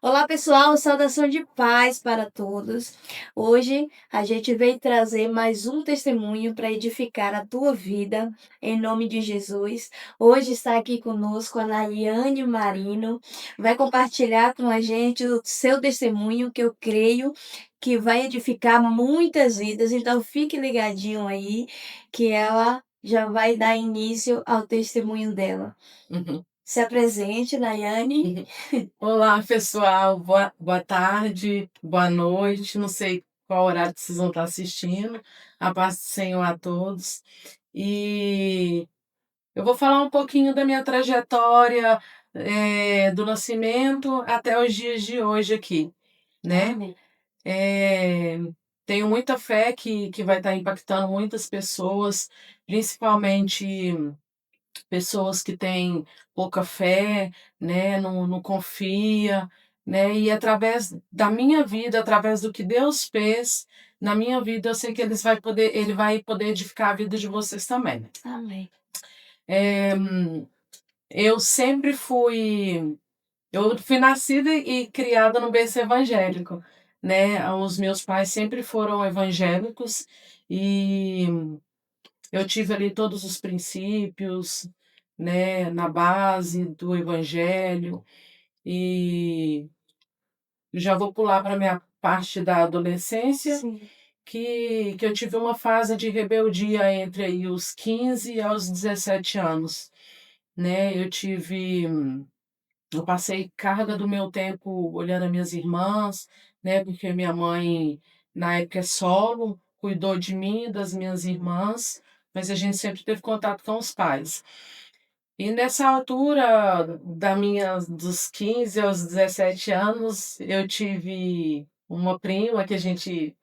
Olá pessoal, saudação de paz para todos. Hoje a gente veio trazer mais um testemunho para edificar a tua vida, em nome de Jesus. Hoje está aqui conosco a Nayane Marino, vai compartilhar com a gente o seu testemunho, que eu creio que vai edificar muitas vidas, então fique ligadinho aí, que ela já vai dar início ao testemunho dela. Uhum. Se apresente, Nayane. Olá, pessoal. Boa tarde, boa noite. Não sei qual horário que vocês vão estar assistindo. A paz do Senhor a todos. E eu vou falar um pouquinho da minha trajetória, do nascimento até os dias de hoje aqui, né? Amém. Eh, Tenho muita fé que vai estar impactando muitas pessoas, principalmente pessoas que têm pouca fé, né, não confia, né, e através da minha vida, através do que Deus fez na minha vida, eu sei que ele vai poder edificar a vida de vocês também. Amém. Eh, eu fui nascida e criada no berço evangélico, né, os meus pais sempre foram evangélicos e eu tive ali todos os princípios, né, na base do evangelho, e já vou pular para minha parte da adolescência, Sim. que eu tive uma fase de rebeldia entre aí os 15 aos 17 anos, né. Eu passei carga do meu tempo olhando as minhas irmãs, né, porque minha mãe, na época, é solo, cuidou de mim e das minhas irmãs, mas a gente sempre teve contato com os pais. E nessa altura dos 15 aos 17 anos, eu tive uma prima que a gente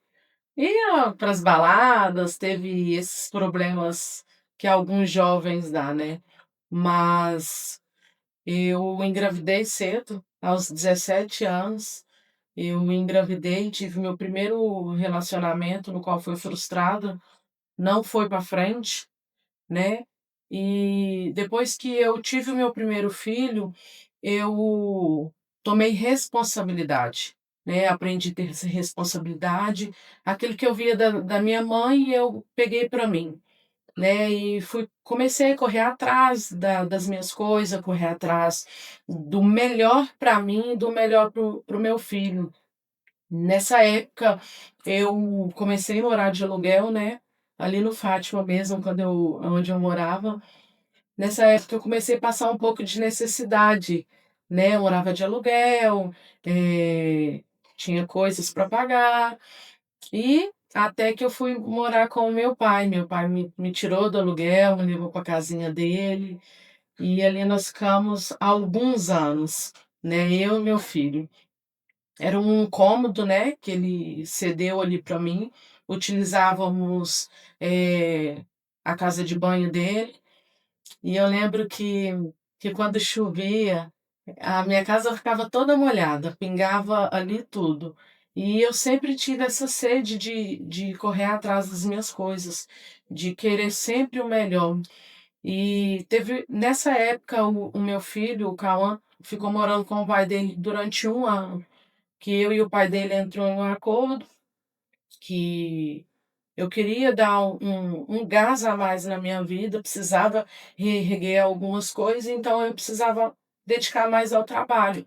ia para as baladas, teve esses problemas que alguns jovens dá, né. Mas eu engravidei cedo, aos 17 anos, eu engravidei, tive meu primeiro relacionamento, no qual foi frustrado, não foi para frente, né. E depois que eu tive o meu primeiro filho, eu tomei responsabilidade, né, aprendi a ter essa responsabilidade, aquilo que eu via da minha mãe, eu peguei para mim, né, e comecei a correr atrás das minhas coisas, correr atrás do melhor para mim e do melhor para o meu filho. Nessa época, eu comecei a morar de aluguel, né, ali no Fátima mesmo, onde eu morava. Nessa época eu comecei a passar um pouco de necessidade, né, eu morava de aluguel, tinha coisas para pagar, e até que eu fui morar com o meu pai me tirou do aluguel, me levou para a casinha dele, e ali nós ficamos alguns anos, né, eu e meu filho. Era um cômodo, né, que ele cedeu ali para mim, utilizávamos, a casa de banho dele, e eu lembro que quando chovia, a minha casa ficava toda molhada, pingava ali tudo. E eu sempre tive essa sede de correr atrás das minhas coisas, de querer sempre o melhor. E teve nessa época o meu filho, o Cauã, ficou morando com o pai dele durante um ano, que eu e o pai dele entrou em um acordo que eu queria dar um gás a mais na minha vida, precisava reerguer algumas coisas, então eu precisava dedicar mais ao trabalho.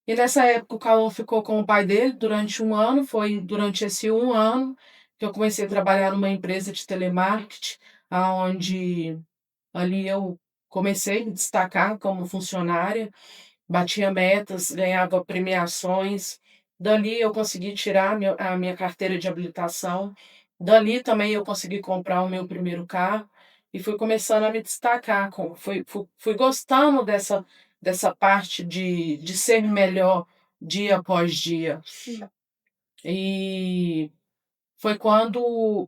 E nessa época o Cauã ficou com o pai dele durante um ano, foi durante esse um ano que eu comecei a trabalhar numa empresa de telemarketing, aonde ali eu comecei a me destacar como funcionária, batia metas, ganhava premiações. Dali eu consegui tirar a minha carteira de habilitação. Dali também eu consegui comprar o meu primeiro carro e fui começando a me destacar, fui gostando dessa parte de ser melhor dia após dia. Sim. E foi quando,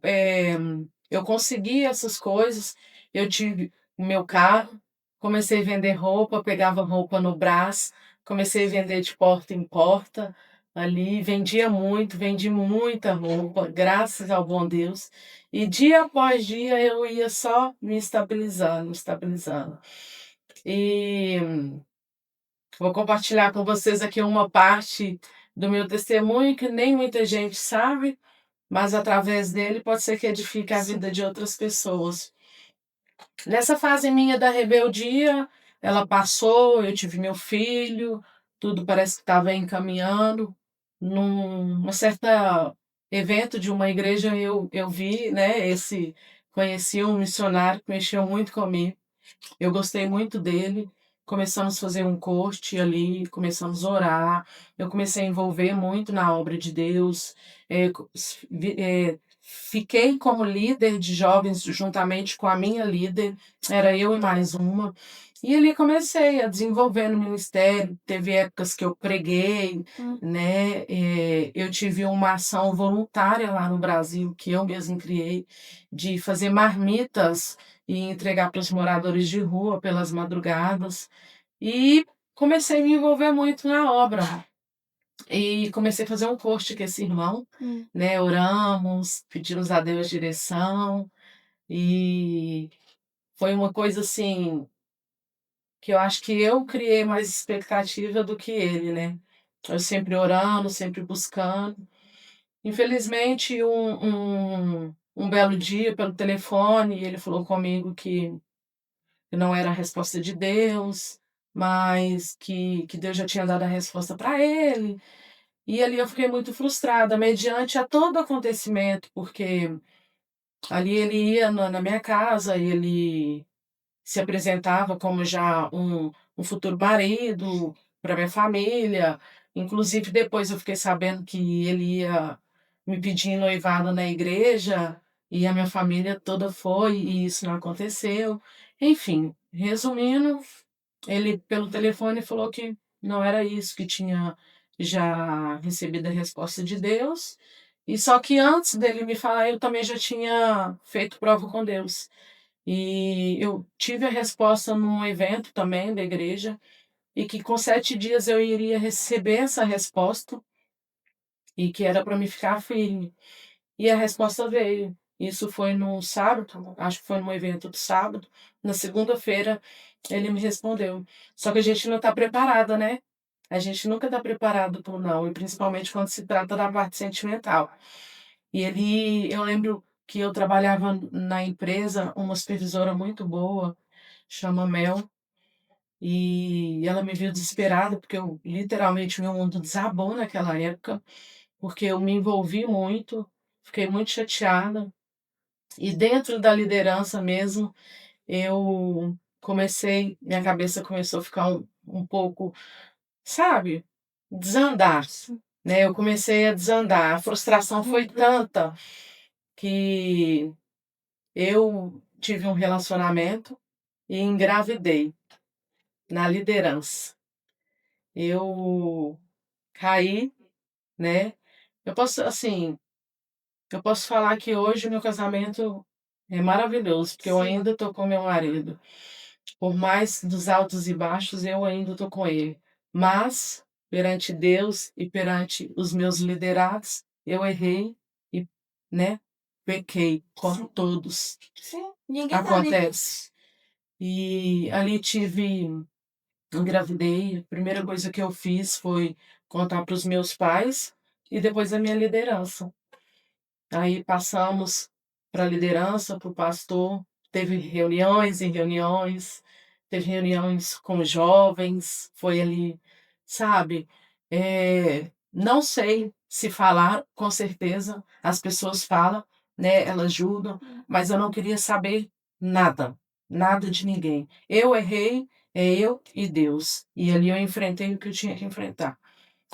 eu consegui essas coisas, eu tive o meu carro, comecei a vender roupa, pegava roupa no Brás, comecei a vender de porta em porta, ali, vendia muito, vendi muita roupa, graças ao bom Deus, e dia após dia eu ia só me estabilizando, me estabilizando. E Vou compartilhar com vocês aqui uma parte do meu testemunho que nem muita gente sabe, mas através dele pode ser que edifique a vida de outras pessoas. Nessa fase minha da rebeldia, ela passou, eu tive meu filho, tudo parece que estava encaminhando. Numa certa evento de uma igreja eu vi, né, conheci um missionário que mexeu muito comigo. Eu gostei muito dele. Começamos a fazer um coach ali, começamos a orar. Eu comecei a envolver muito na obra de Deus. Fiquei como líder de jovens juntamente com a minha líder, era eu e mais uma. E ali comecei a desenvolver no ministério. Teve épocas que eu preguei, né? Eu tive uma ação voluntária lá no Brasil, que eu mesma criei, de fazer marmitas e entregar para os moradores de rua pelas madrugadas. E comecei a me envolver muito na obra. E comecei a fazer um post com esse irmão, né? Oramos, pedimos a Deus direção. E foi uma coisa assim que eu acho que eu criei mais expectativa do que ele, né? Eu sempre orando, sempre buscando. Infelizmente, um belo dia, pelo telefone, ele falou comigo que não era a resposta de Deus, mas que Deus já tinha dado a resposta para ele. E ali eu fiquei muito frustrada, mediante a todo acontecimento, porque ali ele ia na minha casa, ele se apresentava como já um futuro marido para minha família. Inclusive, depois eu fiquei sabendo que ele ia me pedir em noivado na igreja, e a minha família toda foi, e isso não aconteceu. Enfim, resumindo, ele pelo telefone falou que não era isso, que tinha já recebido a resposta de Deus. E só que antes dele me falar, eu também já tinha feito prova com Deus. E eu tive a resposta num evento também da igreja, e que com 7 dias eu iria receber essa resposta, e que era para me ficar firme. E a resposta veio. Isso foi no sábado, acho que foi num evento do sábado. Na segunda-feira ele me respondeu. Só que a gente não está preparada, né? A gente nunca está preparado para o não, e principalmente quando se trata da parte sentimental. Eu lembro que eu trabalhava na empresa, uma supervisora muito boa, chama Mel, e ela me viu desesperada, porque eu literalmente meu mundo desabou naquela época, porque eu me envolvi muito, fiquei muito chateada. E dentro da liderança mesmo, eu minha cabeça começou a ficar um pouco, sabe, desandar, né? Eu comecei a desandar. A frustração foi tanta que eu tive um relacionamento e engravidei na liderança. Eu caí, né? Eu posso, assim, eu posso falar que hoje o meu casamento é maravilhoso, porque eu ainda estou com meu marido. Por mais dos altos e baixos, eu ainda estou com ele. Mas, perante Deus e perante os meus liderados, eu errei e, né, pequei, como todos. Sim, ninguém tá livre. Acontece. E ali engravidei. A primeira coisa que eu fiz foi contar para os meus pais e depois a minha liderança. Aí passamos para a liderança, para o pastor, teve reuniões e reuniões, teve reuniões com jovens, foi ali, sabe? Não sei se falar, com certeza, as pessoas falam, né? Elas julgam, mas eu não queria saber nada, nada de ninguém. Eu errei, é eu e Deus. E ali eu enfrentei o que eu tinha que enfrentar.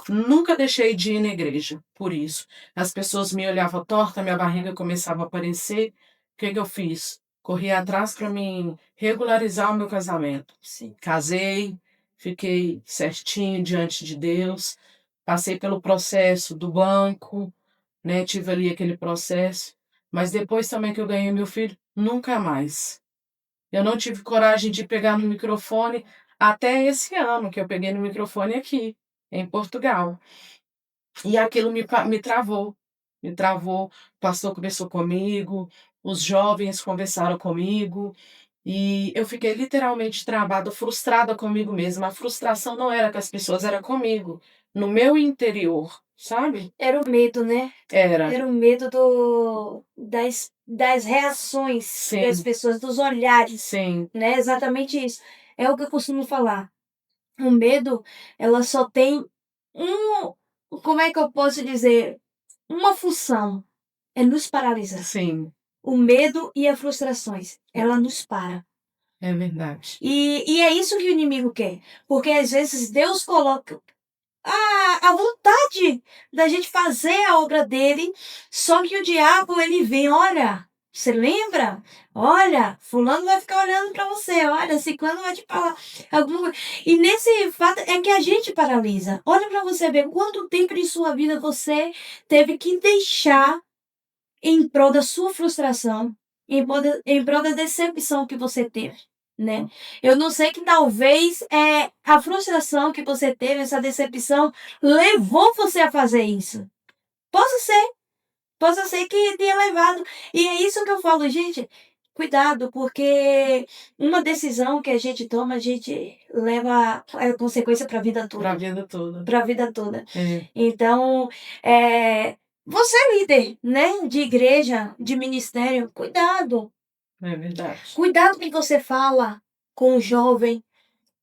Nunca deixei de ir na igreja, por isso. As pessoas me olhavam torta, minha barriga começava a aparecer. O que que eu fiz? Corri atrás para mim regularizar o meu casamento. Sim. Casei, fiquei certinho diante de Deus, passei pelo processo do banco, né? Tive ali aquele processo, mas depois também que eu ganhei meu filho, nunca mais. Eu não tive coragem de pegar no microfone até esse ano que eu peguei no microfone aqui, em Portugal. E aquilo me travou, me travou. O pastor conversou comigo, os jovens conversaram comigo, E eu fiquei literalmente travada, frustrada comigo mesma. A frustração não era com as pessoas, era comigo, no meu interior, sabe? Era o medo, né? Era. Era o medo das reações das Sim, pessoas, dos olhares, sim, né? Exatamente isso. É o que eu costumo falar. O medo, ela só tem um, como é que eu posso dizer? Uma função, é nos paralisar. sim, O medo e as frustrações, ela nos para. é verdade. E é isso que o inimigo quer. Porque às vezes Deus coloca a vontade da gente fazer a obra dele, só que o diabo, ele vem, olha, você lembra? Olha, fulano vai ficar olhando para você, olha, ciclano vai te falar alguma coisa. E nesse fato é que a gente paralisa. Olha para você ver quanto tempo de sua vida você teve que deixar em prol da sua frustração, em prol da decepção que você teve, né. Eu não sei que talvez, a frustração que você teve, essa decepção, levou você a fazer isso. Possa ser, possa ser que tenha levado. E é isso que eu falo: "Gente, cuidado, porque uma decisão que a gente toma, a gente leva, consequência para a vida Pra toda". vida toda. Para a vida toda. É, Então, você é líder, né, de igreja, de ministério, cuidado. é verdade. Cuidado com o que você fala com o jovem,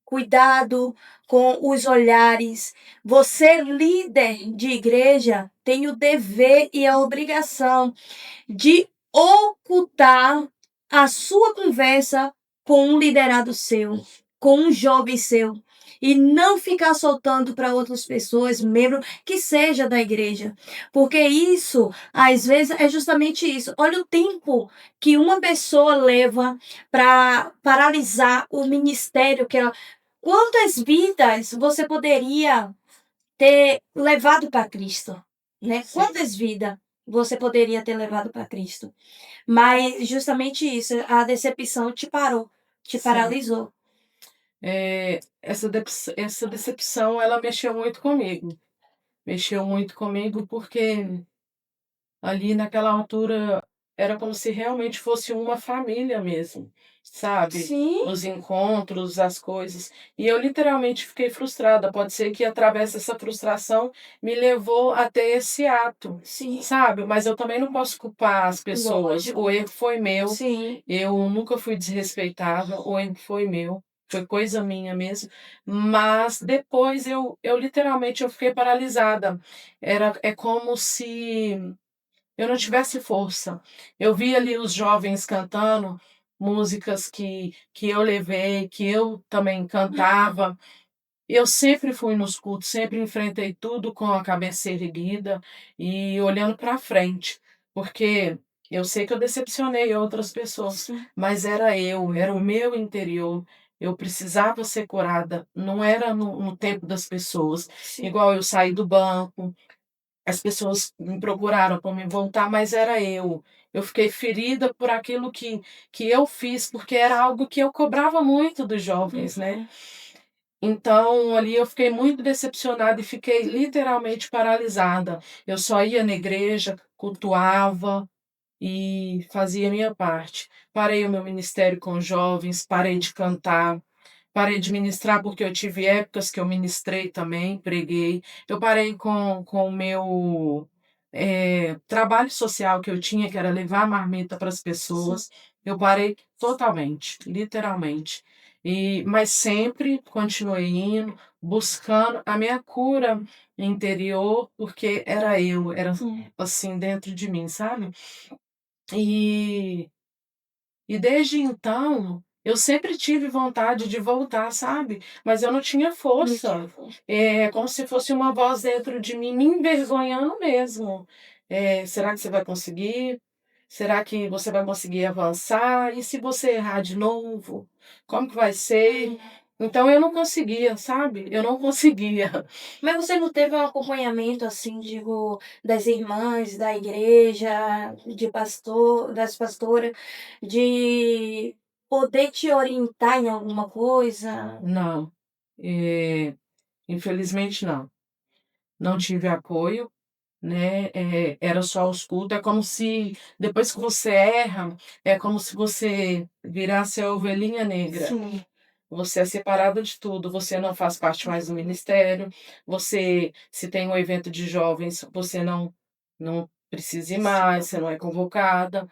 cuidado com os olhares. Você, líder de igreja, tem o dever e a obrigação de ocultar a sua conversa com um liderado seu, com um jovem seu, e não ficar soltando para outras pessoas, membro que seja da igreja, porque isso, às vezes, é justamente isso. Olha o tempo que uma pessoa leva para paralisar o ministério que ela. Quantas vidas você poderia ter levado para Cristo, né? Sim, Quantas vidas você poderia ter levado para Cristo? Mas justamente isso, a decepção te parou, te sim. paralisou. Essa decepção, ela mexeu muito comigo, porque ali naquela altura era como se realmente fosse uma família mesmo, sabe? Sim, Os encontros, as coisas. E eu literalmente fiquei frustrada. Pode ser que através dessa frustração me levou até esse ato, sim, sabe? Mas eu também não posso culpar as pessoas. lógico. O erro foi meu, Sim, eu nunca fui desrespeitável, o erro foi meu. Foi coisa minha mesmo, mas depois eu literalmente eu fiquei paralisada. É como se eu não tivesse força. Eu vi ali os jovens cantando músicas que eu levei, que eu também cantava. Eu sempre fui nos cultos, sempre enfrentei tudo com a cabeça erguida e olhando para frente, porque eu sei que eu decepcionei outras pessoas, sim, mas era o meu interior. Eu precisava ser curada, não era no tempo das pessoas. sim. Igual eu saí do banco, as pessoas me procuraram para me voltar, mas era eu. Eu fiquei ferida por aquilo que eu fiz, porque era algo que eu cobrava muito dos jovens, né. Uhum. Então, ali eu fiquei muito decepcionada e fiquei literalmente paralisada. Eu só ia na igreja, cultuava e fazia a minha parte. Parei o meu ministério com jovens, parei de cantar, parei de ministrar, porque eu tive épocas que eu ministrei também, preguei. Eu parei com o meu, trabalho social que eu tinha, que era levar marmita para as Sim. pessoas. Eu parei totalmente, literalmente. Mas sempre continuei indo, buscando a minha cura interior, porque era Hum. assim dentro de mim, sabe? E e desde então, eu sempre tive vontade de voltar, sabe, mas eu não tinha Não força. tinha força. É como se fosse uma voz dentro de mim me envergonhando mesmo. "Será que você vai conseguir? Será que você vai conseguir avançar? E se você errar de novo? Como que vai ser?" Hum. Então eu não conseguia, sabe, eu não conseguia. Mas você não teve um acompanhamento, assim, digo, das irmãs da igreja, de pastor das pastoras, de poder te orientar em alguma coisa? Não, infelizmente não. Não tive apoio. né, era só os cultos. É como se depois que você erra, é como se você virasse a ovelhinha negra. Sim. Você é separado de tudo, você não faz parte mais do ministério, você, se tem um evento de jovens, você não precisa ir mais, você não é convocada.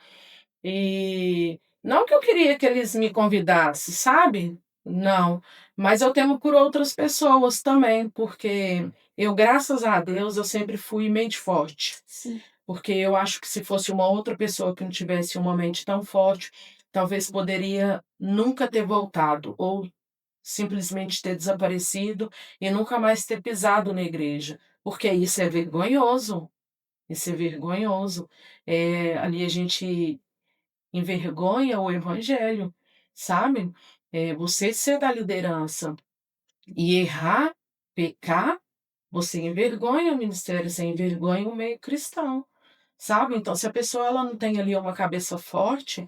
E não que eu queria que eles me convidassem, sabe? Não, mas eu temo por outras pessoas também, porque eu, graças a Deus, eu sempre fui mente forte. Sim. Porque eu acho que se fosse uma outra pessoa que não tivesse uma mente tão forte, talvez poderia nunca ter voltado ou simplesmente ter desaparecido e nunca mais ter pisado na igreja, porque isso é vergonhoso, isso é vergonhoso. Ali a gente envergonha o evangelho, sabe? Você ser da liderança e errar, pecar, você envergonha o ministério, você envergonha o meio cristão, sabe? Então, se a pessoa ela não tem ali uma cabeça forte,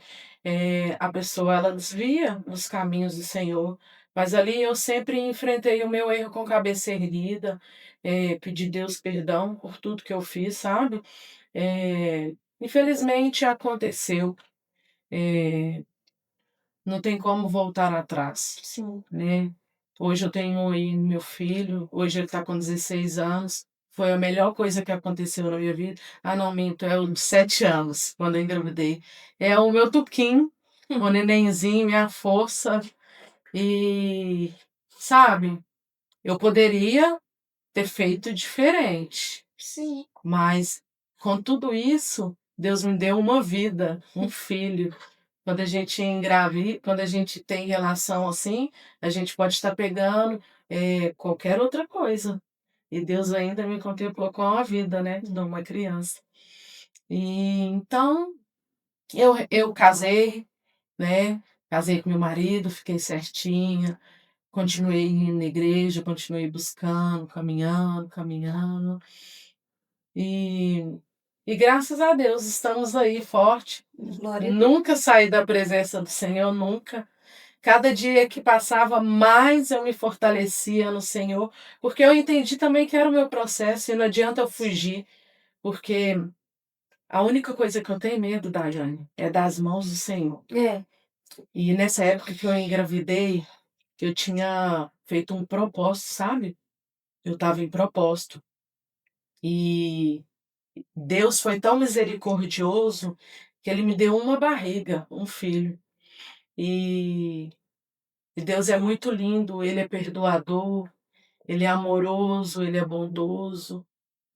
a pessoa ela desvia dos caminhos do Senhor. Mas ali eu sempre enfrentei o meu erro com cabeça erguida, pedi Deus perdão por tudo que eu fiz, sabe? Infelizmente aconteceu, eh, não tem como voltar atrás, Sim. né. Hoje eu tenho aí meu filho, hoje ele está com 16 anos, foi a melhor coisa que aconteceu na minha vida. Ah, não, minto, é os 7 anos, quando eu engravidei. É o meu tuquim, o nenenzinho, minha força. E, sabe, eu poderia ter feito diferente, Sim. mas com tudo isso, Deus me deu uma vida, um filho. Quando a gente tem relação assim, a gente pode estar pegando, qualquer outra coisa. E Deus ainda me contemplou com a vida, né, de uma criança. E então eu casei, né, casei com meu marido, fiquei certinha, continuei indo na igreja, continuei buscando, caminhando, caminhando. E e graças a Deus estamos aí forte. Glória a Deus. Nunca saí da presença do Senhor, nunca. Cada dia que passava, mais eu me fortalecia no Senhor, porque eu entendi também que era o meu processo e não adianta eu fugir, porque a única coisa que eu tenho medo, Daiane, é das mãos do Senhor. É. E nessa época que eu engravidei, eu tinha feito um propósito, sabe? Eu estava em propósito. E Deus foi tão misericordioso que ele me deu uma barriga, um filho. E e Deus é muito lindo, ele é perdoador, ele é amoroso, ele é bondoso.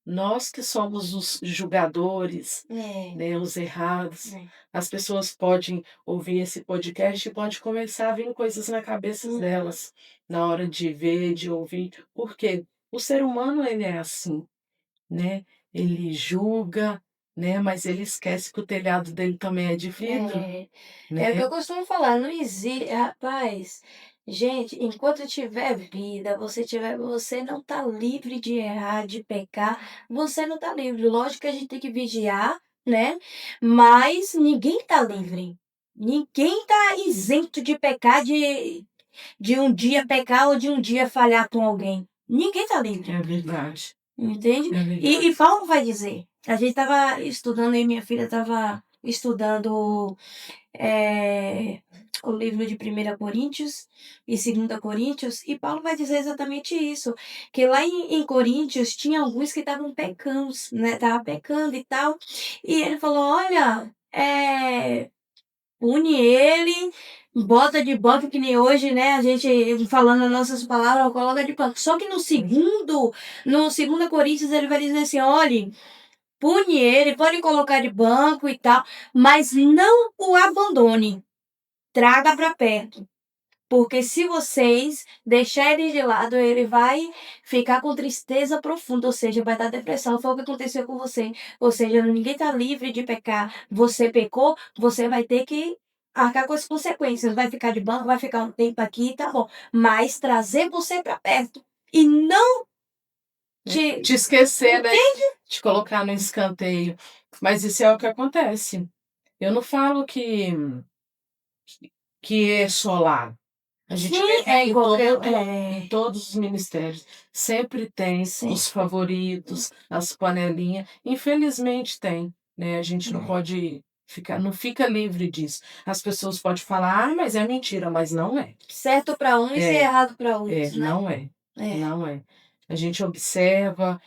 Nós que somos os julgadores, É. né, os errados. É. As pessoas podem ouvir esse podcast e pode começar a vir coisas na cabeça delas, na hora de ver, de ouvir. Por quê? O ser humano ele é assim, né? Ele julga, né, mas ele esquece que o telhado dele também é de vidro, É, né? é o que eu costumo falar, não existe, rapaz, gente, enquanto tiver vida, você não tá livre de errar, de pecar, você não tá livre. Lógico que a gente tem que vigiar, né? Mas ninguém tá livre. Ninguém tá isento de pecar, de um dia pecar ou de um dia falhar com alguém. Ninguém tá livre. É verdade, Entende? é E verdade. Paulo vai dizer, a gente estava estudando, aí minha filha estava estudando o livro de 1 Coríntios e 2 Coríntios, e Paulo vai dizer exatamente isso, que lá em Coríntios tinha alguns que estavam pecando, né? Estavam pecando e tal, e ele falou, olha, une ele, bota de banco, que nem hoje, né? A gente falando as nossas palavras, coloca de banco. Só que no 2 Coríntios, ele vai dizer assim: olhe, pune ele, pode colocar de banco e tal, mas não o abandone. Traga para perto. Porque se vocês deixarem ele de lado, ele vai ficar com tristeza profunda, ou seja, vai dar depressão. Foi o que aconteceu com você. Ou seja, ninguém está livre de pecar. Você pecou, você vai ter que arcar com as consequências. Vai ficar de banco, vai ficar um tempo aqui, tá bom. Mas trazer você para perto. E não te. Te esquecer, né? Te colocar no escanteio. Mas isso é o que acontece. Eu não falo que é só lá. A gente Sim, vê é em igual em todos os ministérios, sempre tem sim, os favoritos, as panelinha, infelizmente tem, né, a gente não pode ficar não fica livre disso. As pessoas podem falar: "Ah, mas é mentira", mas não é. certo para uns e É, errado para outros, né. não é, É, não é. A gente observa,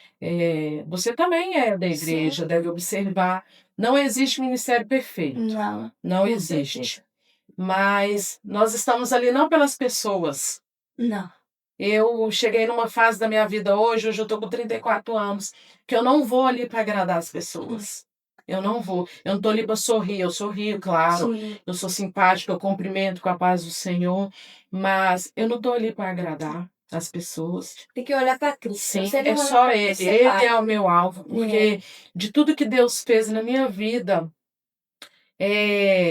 você também é da sim, igreja, deve observar, não existe ministério perfeito, não, não com existe. certeza. Mas nós estamos ali não pelas pessoas. Não, Eu cheguei numa fase da minha vida hoje eu estou com 34 anos, que eu não vou ali para agradar as pessoas. Eu não vou. Eu não estou ali para sorrir, eu sorrio, claro, sim, eu sou simpática, eu cumprimento com a paz do Senhor, mas eu não estou ali para agradar as pessoas. tem que olhar para Cristo, se Sim, você é não olhar só para Ele, Cristo, você Ele vai. é o meu alvo, É, porque de tudo que Deus fez na minha vida,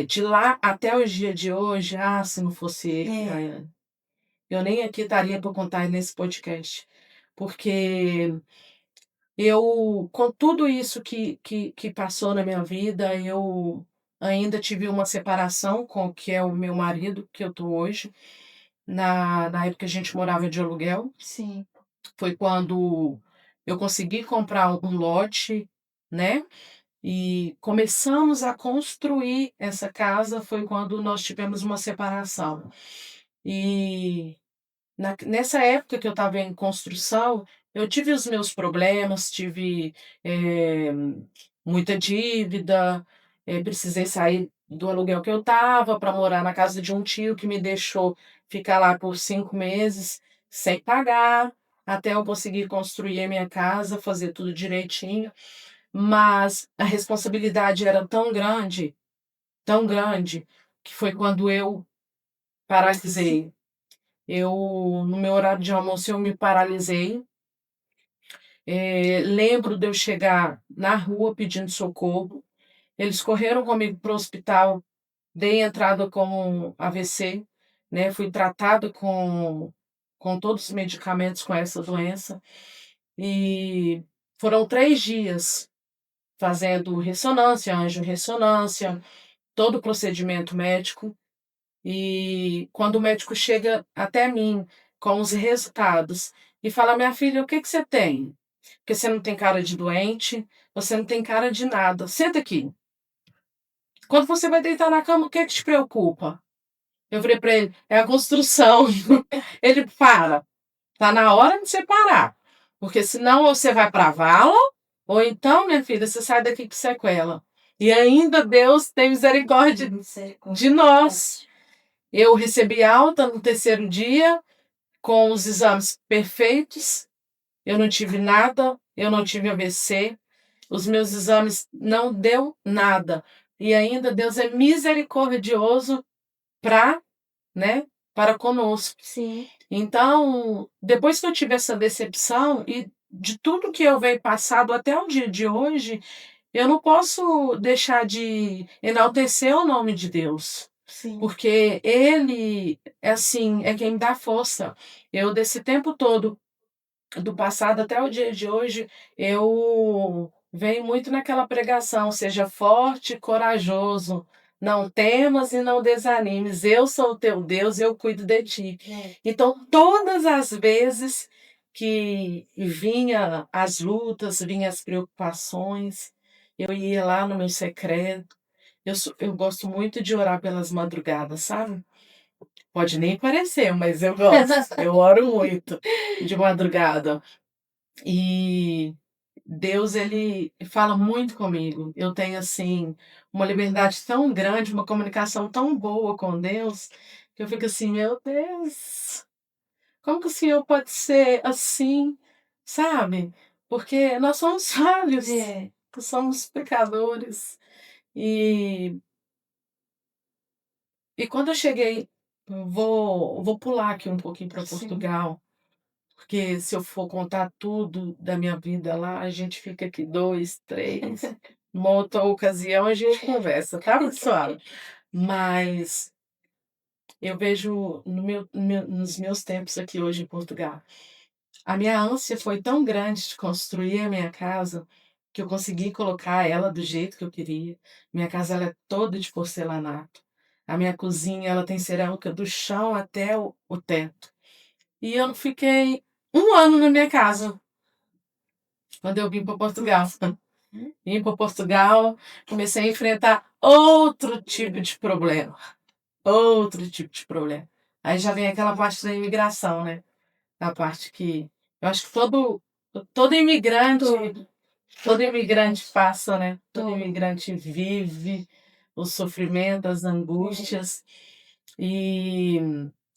de lá até o dia de hoje, se não fosse Ele, é, eu nem aqui estaria para contar nesse podcast, porque eu, com tudo isso que passou na minha vida, eu ainda tive uma separação com o que é o meu marido, que eu tô hoje. Na época a gente morava de aluguel, sim, foi quando eu consegui comprar um lote, né, e começamos a construir essa casa, foi quando nós tivemos uma separação. E nessa época que eu estava em construção, eu tive os meus problemas, tive, eh, muita dívida, precisei sair do aluguel que eu estava para morar na casa de um tio que me deixou ficar lá por 5 meses sem pagar, até eu conseguir construir a minha casa, fazer tudo direitinho. Mas a responsabilidade era tão grande, que foi quando eu paralisei. Eu, no meu horário de almoço, eu me paralisei. Lembro de eu chegar na rua pedindo socorro. Eles correram comigo para o hospital, dei entrada com AVC, né? Fui tratada com todos os medicamentos com essa doença. E foram 3 dias fazendo ressonância, angiorressonância, todo o procedimento médico. E quando o médico chega até mim com os resultados e fala: "Minha filha, o que que você tem? Porque você não tem cara de doente, você não tem cara de nada. Senta aqui. Quando você vai deitar na cama, o que é que te preocupa?" Eu falei para ele: "É a construção." Ele: "Para, tá na hora de você parar, porque senão ou você vai pra vala, ou então, minha filha, você sai daqui com sequela." E ainda Deus tem misericórdia de misericórdia. nós. Eu recebi alta no terceiro dia, com os exames perfeitos, eu não tive nada, eu não tive AVC, os meus exames não deu nada. E ainda Deus é misericordioso para, né, para conosco. Sim, Então, depois que eu tive essa decepção e de tudo que eu venho passado até o dia de hoje, eu não posso deixar de enaltecer o nome de Deus, sim, porque Ele, é assim, é quem me dá força. Eu, desse tempo todo, do passado até o dia de hoje, eu venho muito naquela pregação: "Seja forte e corajoso, não temas e não desanimes, eu sou o teu Deus, eu cuido de ti." é, Então, todas as vezes que vinha as lutas, vinha as preocupações, eu ia lá no meu secreto. Eu gosto muito de orar pelas madrugadas, sabe? Pode nem parecer, mas eu gosto. Eu oro muito de madrugada. E Deus, ele fala muito comigo. Eu tenho, assim, uma liberdade tão grande, uma comunicação tão boa com Deus, que eu fico assim: "Meu Deus, como que o Senhor pode ser assim?", sabe? Porque nós somos falhos, é, nós somos pecadores. E quando eu cheguei, vou pular aqui um pouquinho para sim. Portugal, porque se eu for contar tudo da minha vida lá, a gente fica aqui 2, 3, uma outra ocasião a gente conversa, tá, pessoal? Mas eu vejo nos meus tempos aqui hoje em Portugal, a minha ânsia foi tão grande de construir a minha casa, que eu consegui colocar ela do jeito que eu queria. Minha casa ela é toda de porcelanato. A minha cozinha, ela tem cerâmica do chão até o teto. E eu não fiquei um ano na minha casa quando eu vim para Portugal. Vim para Portugal, comecei a enfrentar outro tipo de problema. Outro tipo de problema. Aí já vem aquela parte da imigração, né? A parte que eu acho que todo imigrante, Todo. todo imigrante passa, né? Todo Todo. imigrante vive o sofrimento, as angústias. E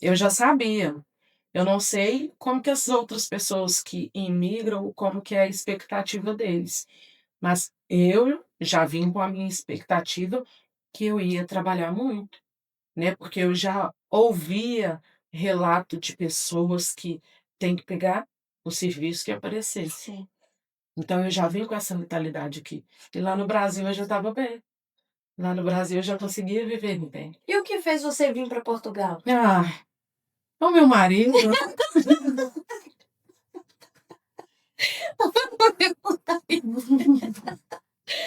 eu já sabia. Eu não sei como que as outras pessoas que imigram, como que é a expectativa deles. Mas eu já vim com a minha expectativa que eu ia trabalhar muito, né? Porque eu já ouvia relato de pessoas que têm que pegar o serviço que aparecer. Sim. Então eu já vim com essa mentalidade aqui. E lá no Brasil eu já estava bem. Lá no Brasil eu já conseguia viver bem. E o que fez você vir para Portugal? Ah, o meu marido,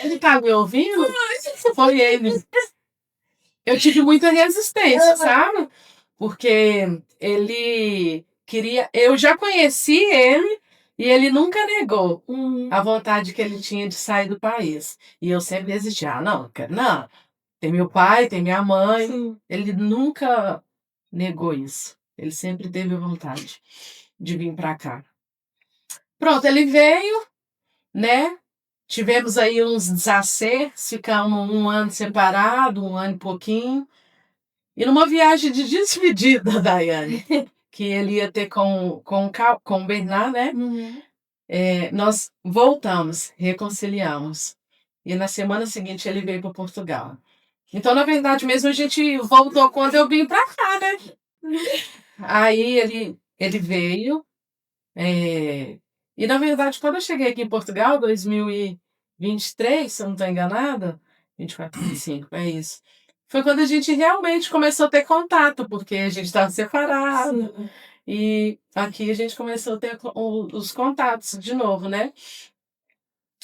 ele tá me ouvindo? Foi ele. Eu tive muita resistência, sabe? Porque ele queria. Eu já conheci ele e ele nunca negou a vontade que ele tinha de sair do país. E eu sempre resisti. Ah, não, não. Tem meu pai, tem minha mãe. Sim. Ele nunca negou isso. Ele sempre teve vontade de vir para cá. Pronto, ele veio, né? Tivemos aí uns desacertos, ficamos um ano separado, um ano e pouquinho. E numa viagem de despedida, Daiane, que ele ia ter com o Bernard, né? Nós voltamos, reconciliamos. E na semana seguinte ele veio para Portugal. Então, na verdade, mesmo a gente voltou quando eu vim para cá, né? Aí ele veio. E na verdade, quando eu cheguei aqui em Portugal, 2023, se eu não estou enganada, 24, 25, é isso. Foi quando a gente realmente começou a ter contato, porque a gente estava separado. Sim. E aqui a gente começou a ter os contatos de novo, né?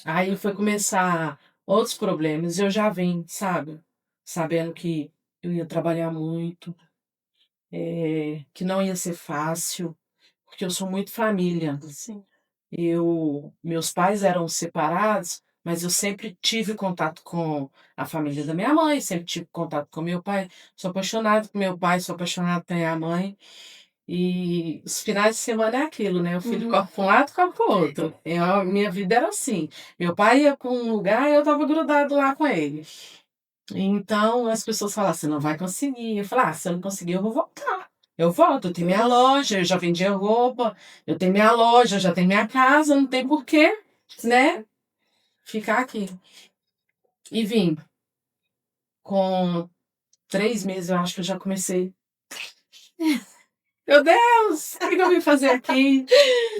Aí foi começar outros problemas. Eu já vim, sabe? Sabendo que eu ia trabalhar muito, que não ia ser fácil, porque eu sou muito família. Sim. Meus pais eram separados, mas eu sempre tive contato com a família da minha mãe, sempre tive contato com meu pai. Sou apaixonada por meu pai, sou apaixonada pela minha mãe. E os finais de semana é aquilo, né? O filho corre para um lado, corre para o outro. Minha vida era assim. Meu pai ia para um lugar e eu estava grudado lá com ele. Então as pessoas falavam, você não vai conseguir. Eu falava, se eu não conseguir, eu vou voltar. Eu volto, eu tenho minha loja, eu já vendia roupa, eu tenho minha loja, eu já tenho minha casa, não tem porquê, né? Ficar aqui. E vim. Com 3 meses, eu acho que eu já comecei. Meu Deus, o que eu vim fazer aqui?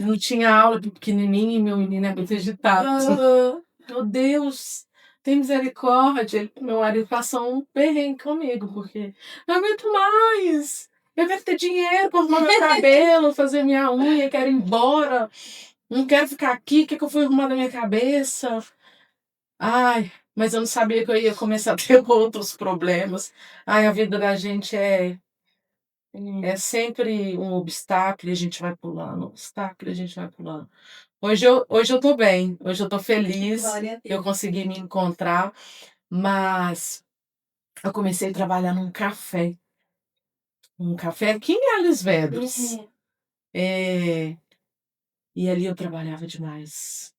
Não tinha aula pequenininho e meu menino é muito agitado. Meu Deus, tem misericórdia. Meu marido passou um perrengue comigo, porque não aguento mais. Eu quero ter dinheiro para arrumar meu cabelo, fazer minha unha, quero ir embora. Não quero ficar aqui, o que eu fui arrumar na minha cabeça? Ai, mas eu não sabia que eu ia começar a ter outros problemas. Ai, a vida da gente é sempre um obstáculo e a gente vai pulando, um obstáculo e a gente vai pulando. Hoje eu tô bem, hoje eu tô feliz, Glória a eu Deus. consegui me encontrar, mas eu comecei a trabalhar num café. Um café aqui em Alhos Vedros. É, e ali eu trabalhava demais,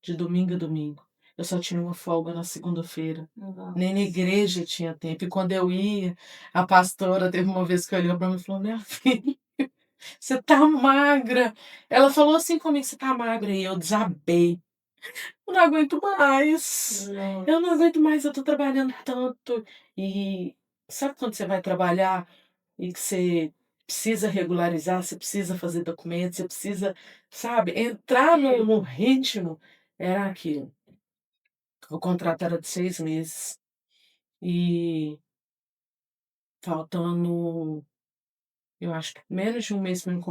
de domingo a domingo. Eu só tinha uma folga na segunda-feira. Nem na igreja tinha tempo. E quando eu ia, a pastora teve uma vez que olhou para mim e falou: Minha filha, você tá magra. Ela falou assim comigo: Você tá magra. E eu desabei. Eu não aguento mais. Eu não aguento mais. Eu tô trabalhando tanto. E sabe quando você vai trabalhar e que você precisa regularizar, você precisa fazer documentos, você precisa, sabe, entrar no ritmo? Era aquilo. O contrato era de 6 meses. E faltando, eu acho que menos de um mês para me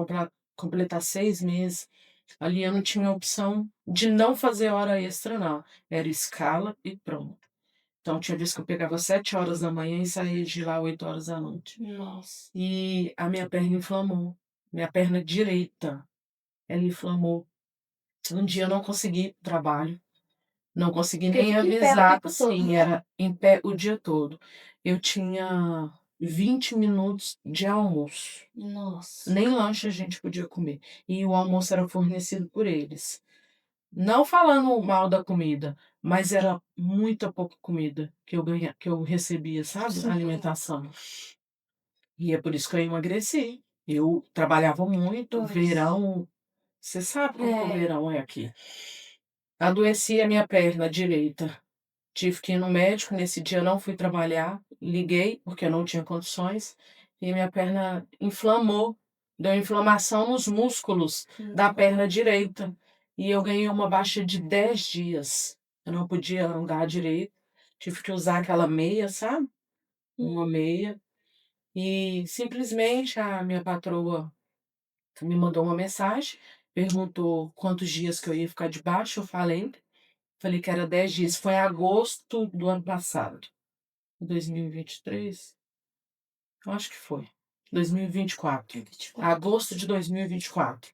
completar 6 meses, ali eu não tinha opção de não fazer hora extra, não. Era escala e pronto. Então tinha vezes que eu pegava 7 horas da manhã e saía de lá 8 horas da noite. Nossa. E a minha perna inflamou. Minha perna direita, ela inflamou. Um dia eu não consegui ir pro trabalho. Não consegui Porque nem fica em pé o avisar, tempo todo. sim, era em pé o dia todo. Eu tinha 20 minutos de almoço. Nossa. Nem lanche a gente podia comer. E o almoço era fornecido por eles. Não falando mal da comida, mas era muita pouca comida que eu recebia, sabe? Sim. Alimentação. E é por isso que eu emagreci. Eu trabalhava muito, Pois. verão. Você sabe como que o É. verão é aqui. Adoeci a minha perna direita. Tive que ir no médico, nesse dia eu não fui trabalhar, liguei, porque eu não tinha condições, e minha perna inflamou, deu inflamação nos músculos da perna direita. E eu ganhei uma baixa de 10 dias. Eu não podia andar direito, tive que usar aquela meia, sabe? Uma meia. E simplesmente a minha patroa me mandou uma mensagem, perguntou quantos dias que eu ia ficar de baixa, eu falei que era 10 dias. Foi em agosto do ano passado. 2023? Eu acho que foi. 2024. 24. Agosto de 2024.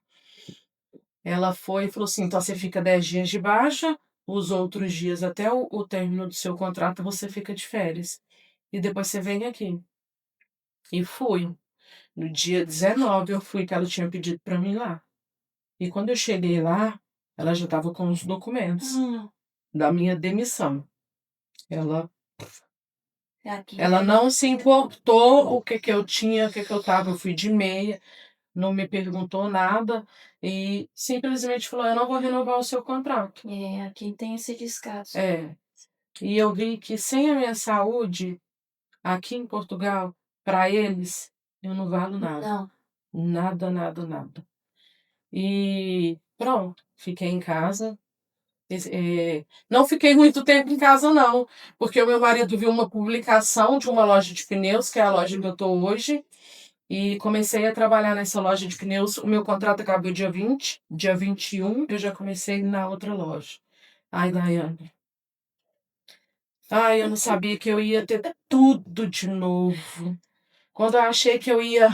Ela foi e falou assim: então você fica 10 dias de baixa, os outros dias até o término do seu contrato você fica de férias. E depois você vem aqui. E fui. No dia 19 eu fui que ela tinha pedido para mim ir lá. E quando eu cheguei lá, ela já estava com os documentos da minha demissão. Ela Aqui, Ela né? não se importou o que que eu tinha, o que que eu tava. Eu fui de meia, não me perguntou nada e simplesmente falou: eu não vou renovar o seu contrato. É, aqui tem esse descaso. É. E eu vi que sem a minha saúde, aqui em Portugal, para eles, eu não valo nada. Não. Nada, nada, nada. E pronto, fiquei em casa. Não fiquei muito tempo em casa, não, porque o meu marido viu uma publicação de uma loja de pneus, que é a loja que eu estou hoje, e comecei a trabalhar nessa loja de pneus. O meu contrato acabou dia 20, dia 21 eu já comecei na outra loja. Ai, Daiane. Ai, eu não sabia que eu ia ter tudo de novo. Quando eu achei que eu ia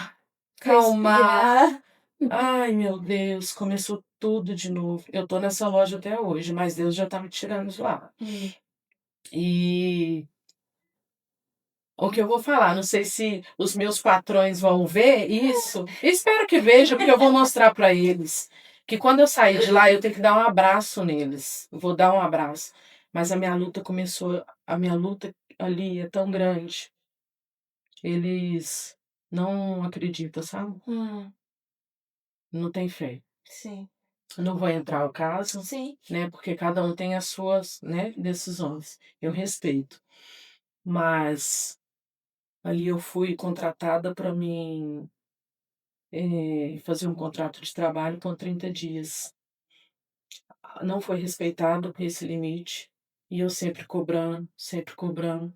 calmar, Respirar. ai, meu Deus, começou tudo de novo. Eu tô nessa loja até hoje, mas Deus já tá me tirando de lá. E o que eu vou falar, não sei se os meus patrões vão ver isso. Espero que vejam, porque eu vou mostrar para eles que quando eu sair de lá, eu tenho que dar um abraço neles. Eu vou dar um abraço. Mas a minha luta começou, a minha luta ali é tão grande. Eles não acreditam, sabe? Não tem fé. Sim. Eu não vou entrar ao caso, Sim. né? Porque cada um tem as suas, né, decisões. Eu respeito. Mas ali eu fui contratada para mim fazer um contrato de trabalho com 30 dias. Não foi respeitado esse limite. E eu sempre cobrando, sempre cobrando.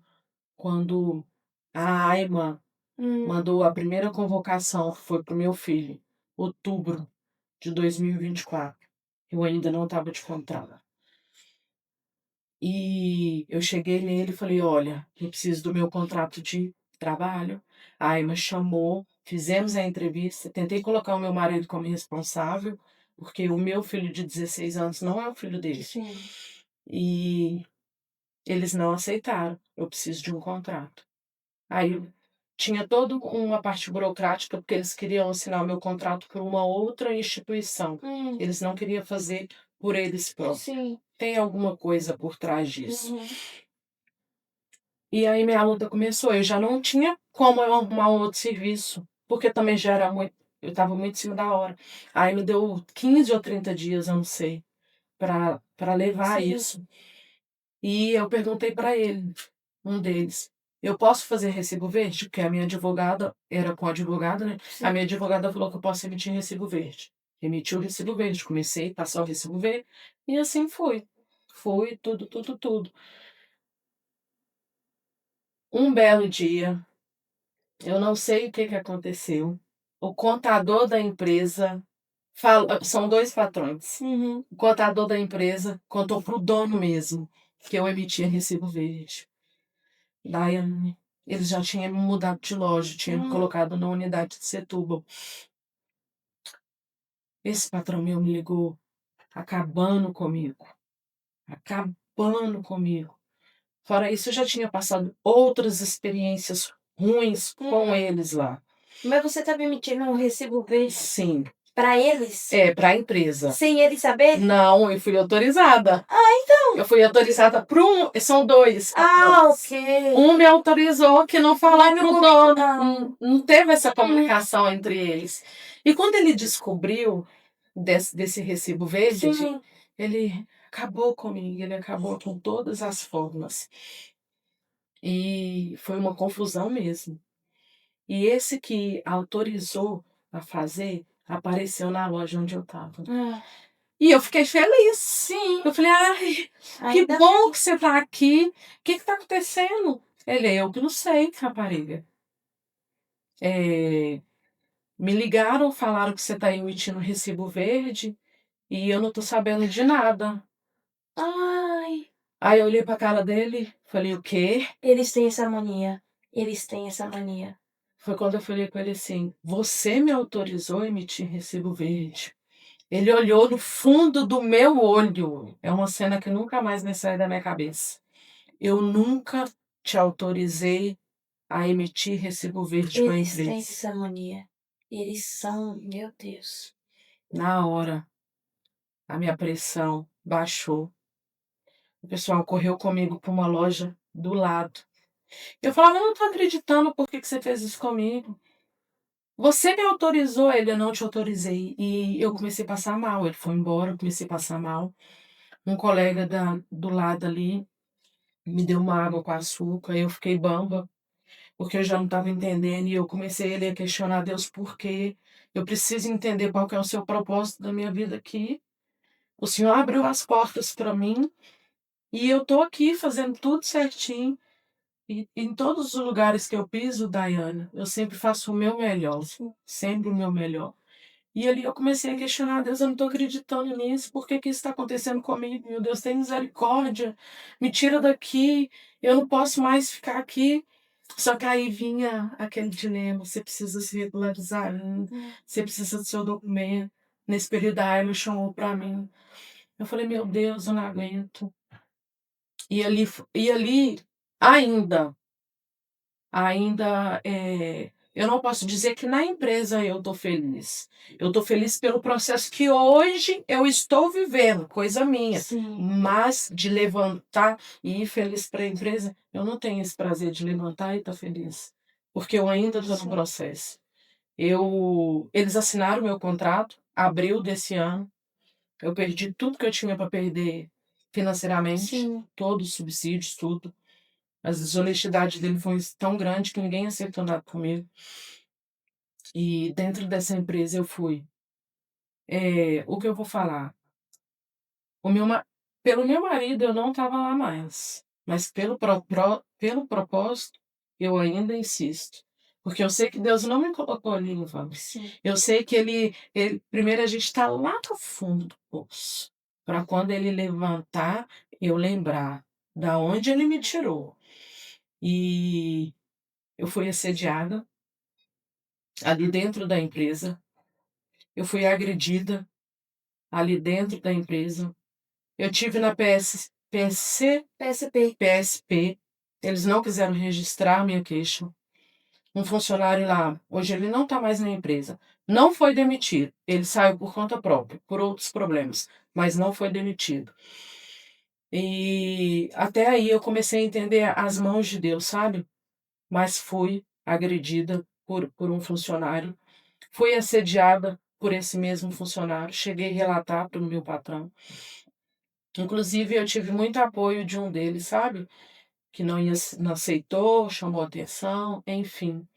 Quando a AIMA mandou a primeira convocação, que foi para o meu filho, outubro de 2024, eu ainda não estava de contrato. E eu cheguei nele e falei: olha, eu preciso do meu contrato de trabalho. A AIMA chamou, fizemos a entrevista, tentei colocar o meu marido como responsável, porque o meu filho de 16 anos não é o filho dele. Sim. E eles não aceitaram. Eu preciso de um contrato. Aí tinha toda uma parte burocrática, porque eles queriam assinar o meu contrato por uma outra instituição. Eles não queriam fazer por eles próprios. Sim. Tem alguma coisa por trás disso. E aí minha luta começou. Eu já não tinha como eu arrumar um outro serviço, porque também já era muito. Eu estava muito em cima da hora. Aí me deu 15 ou 30 dias, eu não sei, para levar Sim. isso. E eu perguntei para ele, um deles: eu posso fazer recibo verde? Porque a minha advogada era com a advogada, né? A minha advogada falou que eu posso emitir recibo verde. Emiti o recibo verde, comecei a passar o recibo verde, e assim foi. Foi tudo, tudo, tudo. Um belo dia, eu não sei o que que aconteceu. O contador da empresa são dois patrões. O contador da empresa contou pro dono mesmo que eu emitia recibo verde. Daiane, eles já tinham me mudado de loja, tinham me colocado na unidade de Setúbal. Esse patrão meu me ligou, acabando comigo, acabando comigo. Fora isso, eu já tinha passado outras experiências ruins com eles lá. Mas você estava emitindo um recibo verde Sim, para eles? para a empresa. Sem eles saber? Não, eu fui autorizada. Então. Eu fui autorizada por são dois. Ok. Um me autorizou que não falou Mas pro não dono. combinaram. Não teve essa comunicação entre eles. E quando ele descobriu desse recibo verde, Sim. ele acabou comigo, ele acabou com todas as formas. E foi uma confusão mesmo. E esse que autorizou a fazer apareceu na loja onde eu estava. E eu fiquei feliz. Sim. Eu falei, ai, que Ainda bom bem. que você tá aqui. O que está acontecendo? Ele, eu que não sei, rapariga. Me ligaram, falaram que você está emitindo recibo verde e eu não tô sabendo de nada. Ai. Aí eu olhei pra cara dele, falei, o quê? Eles têm essa mania. Eles têm essa mania. Foi quando eu falei com ele assim, você me autorizou a emitir recibo verde. Ele olhou no fundo do meu olho. É uma cena que nunca mais me sai da minha cabeça. Eu nunca te autorizei a emitir recibo verde com a Eles têm empresa. essa mania. Eles são, meu Deus. Na hora, a minha pressão baixou. O pessoal correu comigo para uma loja do lado. Eu falava, eu não tô acreditando por que você fez isso comigo. Você me autorizou, ele, eu não te autorizei. E eu comecei a passar mal. Ele foi embora, eu comecei a passar mal. Um colega do lado ali me deu uma água com açúcar, eu fiquei bamba, porque eu já não estava entendendo, e eu comecei a questionar Deus por quê. Eu preciso entender qual que é o seu propósito da minha vida aqui. O Senhor abriu as portas para mim, e eu tô aqui fazendo tudo certinho. E em todos os lugares que eu piso, Daiane, eu sempre faço o meu melhor, sempre o meu melhor. E ali eu comecei a questionar, Deus, eu não estou acreditando nisso, por que que isso está acontecendo comigo? Meu Deus, tem misericórdia, me tira daqui, eu não posso mais ficar aqui. Só que aí vinha aquele dilema, você precisa se regularizar ainda, você precisa do seu documento. Nesse período a Ayla chamou para mim. Eu falei, meu Deus, eu não aguento. E ali ainda, eu não posso dizer que na empresa eu estou feliz. Eu estou feliz pelo processo que hoje eu estou vivendo, coisa minha. Sim. Mas de levantar e ir feliz para a empresa, eu não tenho esse prazer de levantar e estar feliz. Porque eu ainda estou no processo. Eles assinaram meu contrato, abril desse ano. Eu perdi tudo que eu tinha para perder financeiramente, Sim. todos os subsídios, tudo. A desonestidade dele foi tão grande que ninguém aceitou nada comigo. E dentro dessa empresa eu fui. O que eu vou falar? O meu, pelo meu marido eu não estava lá mais. Mas pelo propósito, eu ainda insisto. Porque eu sei que Deus não me colocou ali no vale. Eu sei que primeiro a gente está lá no fundo do poço. Para quando ele levantar, eu lembrar da onde ele me tirou. E eu fui assediada ali dentro da empresa. Eu fui agredida ali dentro da empresa. Eu tive na PSP. Eles não quiseram registrar a minha queixa. Um funcionário lá, hoje ele não está mais na empresa. Não foi demitido. Ele saiu por conta própria, por outros problemas, mas não foi demitido. E até aí eu comecei a entender as mãos de Deus, sabe? Mas fui agredida por um funcionário. Fui assediada por esse mesmo funcionário. Cheguei a relatar para o meu patrão. Inclusive, eu tive muito apoio de um deles, sabe? Que não aceitou, chamou atenção, enfim.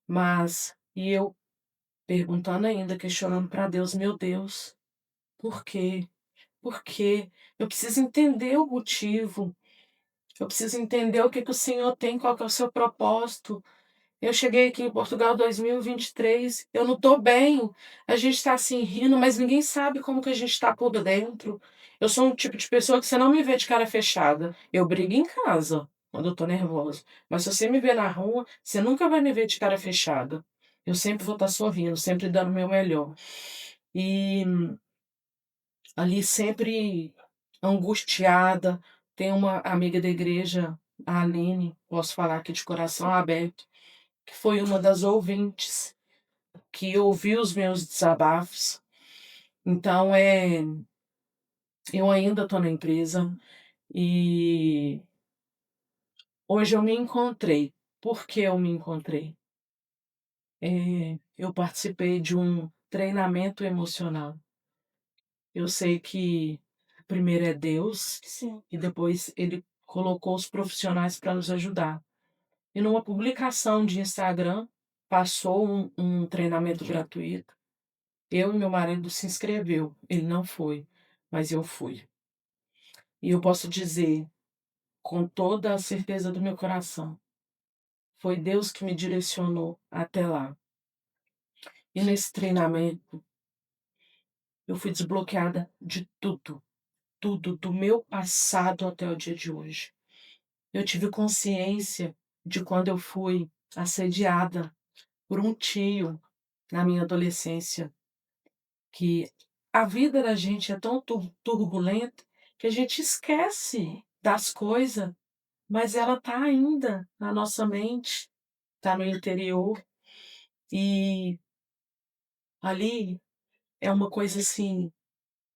Mas, e eu perguntando ainda, questionando para Deus, meu Deus, por quê? Por quê? Eu preciso entender o motivo. Eu preciso entender o que que o Senhor tem, qual que é o seu propósito. Eu cheguei aqui em Portugal em 2023, eu não estou bem. A gente está assim rindo, mas ninguém sabe como que a gente está por dentro. Eu sou um tipo de pessoa que você não me vê de cara fechada. Eu brigo em casa. quando eu tô nervosa. Mas se você me ver na rua, você nunca vai me ver de cara fechada. Eu sempre vou estar sorrindo, sempre dando o meu melhor. E ali sempre angustiada. Tem uma amiga da igreja, a Aline, posso falar aqui de coração aberto, que foi uma das ouvintes que ouviu os meus desabafos. Então, eu ainda estou na empresa e hoje eu me encontrei. Por que eu me encontrei? Eu participei de um treinamento emocional. Eu sei que primeiro é Deus Sim. e depois Ele colocou os profissionais para nos ajudar. E numa publicação de Instagram, passou um treinamento gratuito. Eu e meu marido se inscreveu. Ele não foi, mas eu fui. E eu posso dizer, com toda a certeza do meu coração, foi Deus que me direcionou até lá. E nesse treinamento, eu fui desbloqueada de tudo, tudo, do meu passado até o dia de hoje. Eu tive consciência de quando eu fui assediada por um tio na minha adolescência, que a vida da gente é tão turbulenta que a gente esquece das coisas, mas ela tá ainda na nossa mente, tá no interior. E ali é uma coisa assim,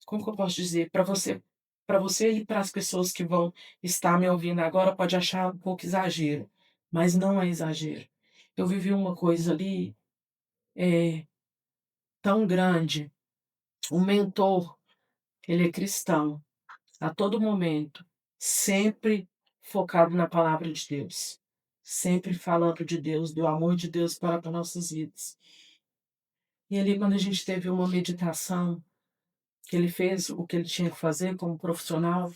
como que eu posso dizer? Para você e para as pessoas que vão estar me ouvindo agora, pode achar um pouco exagero, mas não é exagero. Eu vivi uma coisa ali tão grande. O mentor, ele é cristão, a todo momento, sempre focado na palavra de Deus, sempre falando de Deus, do amor de Deus para nossas vidas. E ali, quando a gente teve uma meditação, que ele fez o que ele tinha que fazer como profissional,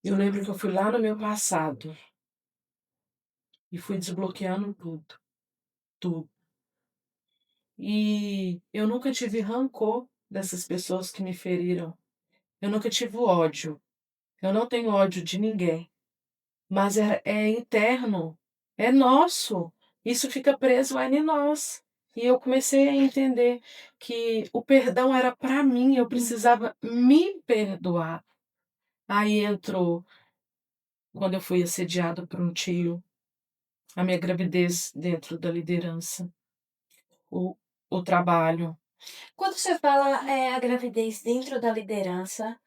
eu lembro que eu fui lá no meu passado e fui desbloqueando tudo, tudo. E eu nunca tive rancor dessas pessoas que me feriram. Eu nunca tive ódio. Eu não tenho ódio de ninguém. Mas é interno, é nosso. Isso fica preso aí em nós. E eu comecei a entender que o perdão era para mim, eu precisava me perdoar. Aí entrou, quando eu fui assediada por um tio, a minha gravidez dentro da liderança, o, o trabalho. Quando você fala, a gravidez dentro da liderança,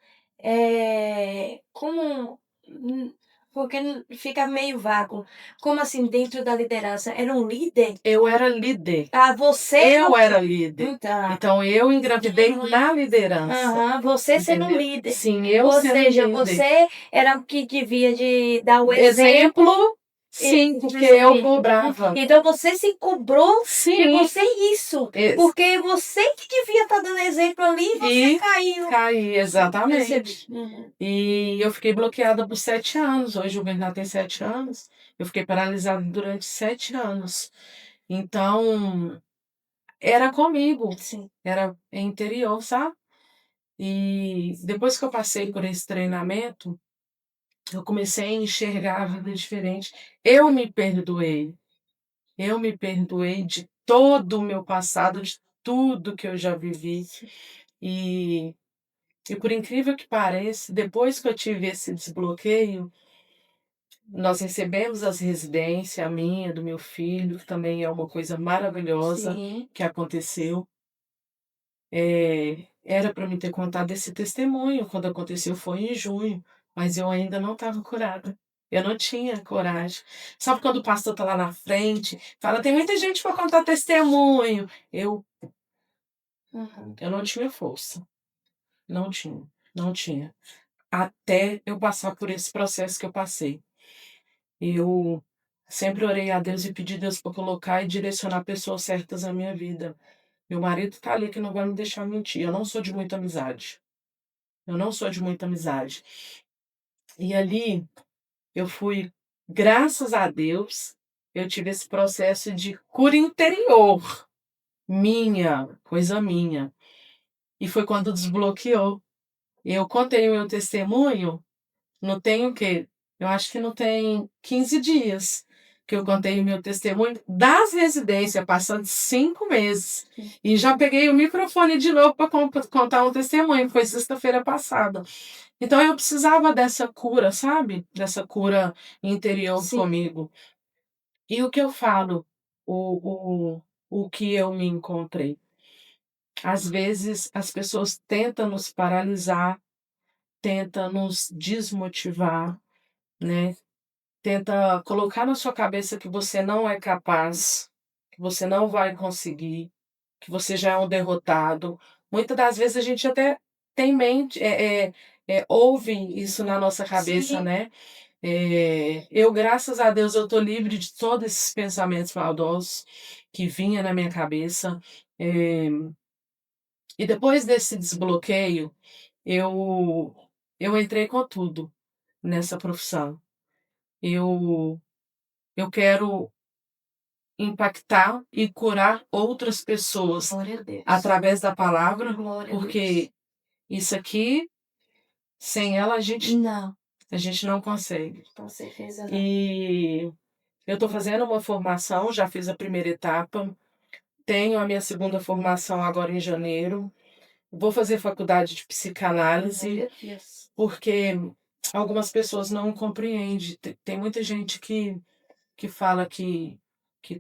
como porque fica meio vago. Como assim dentro da liderança? Era um líder? Eu era líder. Ah, você Eu era líder. então. Então eu engravidei na liderança. Aham, você sendo um Entendeu? líder. Sim, eu Ou sendo seja, líder. você era o que devia de dar o exemplo. Exemplo, sim, porque eu cobrava. Então você se cobrou de Sim. você isso, porque você que devia estar dando exemplo ali e você caiu. Caí, exatamente. Percebi. Uhum. E eu fiquei bloqueada por 7 anos. Hoje o Bernardo tem 7 anos. Eu fiquei paralisada durante 7 anos. Então, era comigo, Sim. era interior, sabe? E depois que eu passei por esse treinamento, eu comecei a enxergar a vida diferente. Eu me perdoei. Eu me perdoei de todo o meu passado, de tudo que eu já vivi. E, e por incrível que pareça, depois que eu tive esse desbloqueio, nós recebemos as residências, a minha, do meu filho, que também é uma coisa maravilhosa Sim. que aconteceu. Era para mim ter contado esse testemunho quando aconteceu, foi em junho, mas eu ainda não estava curada. Eu não tinha coragem. Sabe quando o pastor está lá na frente, fala: "Tem muita gente para contar testemunho". Eu não tinha força. Não tinha, não tinha. Até eu passar por esse processo que eu passei. Eu sempre orei a Deus e pedi a Deus para colocar e direcionar pessoas certas na minha vida. Meu marido está ali que não vai me deixar mentir. Eu não sou de muita amizade. Eu não sou de muita amizade. E ali eu fui, graças a Deus, eu tive esse processo de cura interior, minha, coisa minha. E foi quando desbloqueou. Eu contei o meu testemunho Não tem o quê? Eu acho que não tem 15 dias que eu contei o meu testemunho das residências, passando 5 meses. E já peguei o microfone de novo para contar um testemunho, foi sexta-feira passada. Então eu precisava dessa cura, sabe? Dessa cura interior Sim, comigo. E o que eu falo, o que eu me encontrei. Às vezes as pessoas tentam nos paralisar, tentam nos desmotivar, né? Tenta colocar na sua cabeça que você não é capaz, que você não vai conseguir, que você já é um derrotado. Muitas das vezes a gente até tem mente, ouve isso na nossa cabeça, sim, né? Eu, graças a Deus, eu tô livre de todos esses pensamentos maldosos que vinha na minha cabeça. Eh, e depois desse desbloqueio, eu eu entrei com tudo nessa profissão. Eu eu quero impactar e curar outras pessoas glória a Deus. através da palavra, Glória a Deus. porque isso aqui, sem ela, Não, a gente não consegue. com certeza não. E eu estou fazendo uma formação, já fiz a primeira etapa, tenho a minha segunda formação agora em janeiro, vou fazer faculdade de psicanálise, Glória a Deus. porque algumas pessoas não compreendem. Tem muita gente que fala que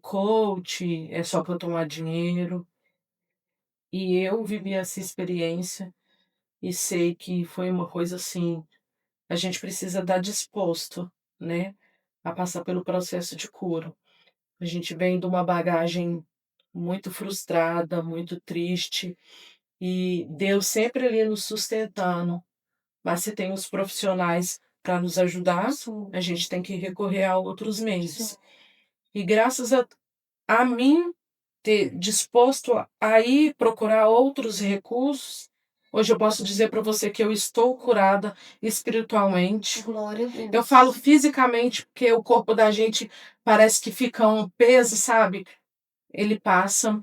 coach é só para tomar dinheiro. E eu vivi essa experiência e sei que foi uma coisa assim, a gente precisa estar disposto, né, a passar pelo processo de cura. A gente vem de uma bagagem muito frustrada, muito triste, e Deus sempre ali nos sustentando. Mas se tem os profissionais para nos ajudar, Sim, a gente tem que recorrer a outros sim. meios. E graças a mim ter disposto a ir procurar outros recursos, hoje eu posso dizer para você que eu estou curada espiritualmente. Glória a Eu Deus. falo fisicamente, porque o corpo da gente parece que fica um peso, sabe? Ele passa.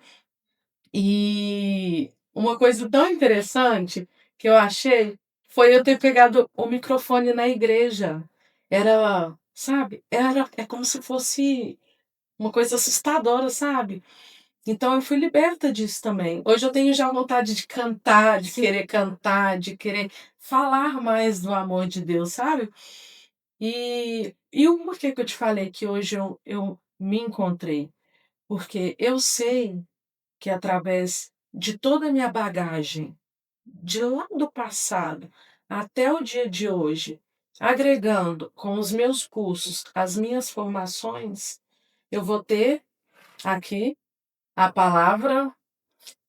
E uma coisa tão interessante que eu achei foi eu ter pegado o microfone na igreja. Era, sabe? É como se fosse uma coisa assustadora, sabe? Então eu fui liberta disso também. Hoje eu tenho já vontade de cantar, de Sim, querer cantar, de querer falar mais do amor de Deus, sabe? E o porquê que eu te falei que hoje eu me encontrei? Porque eu sei que através de toda a minha bagagem, de lá do passado até o dia de hoje, agregando com os meus cursos, as minhas formações, eu vou ter aqui a palavra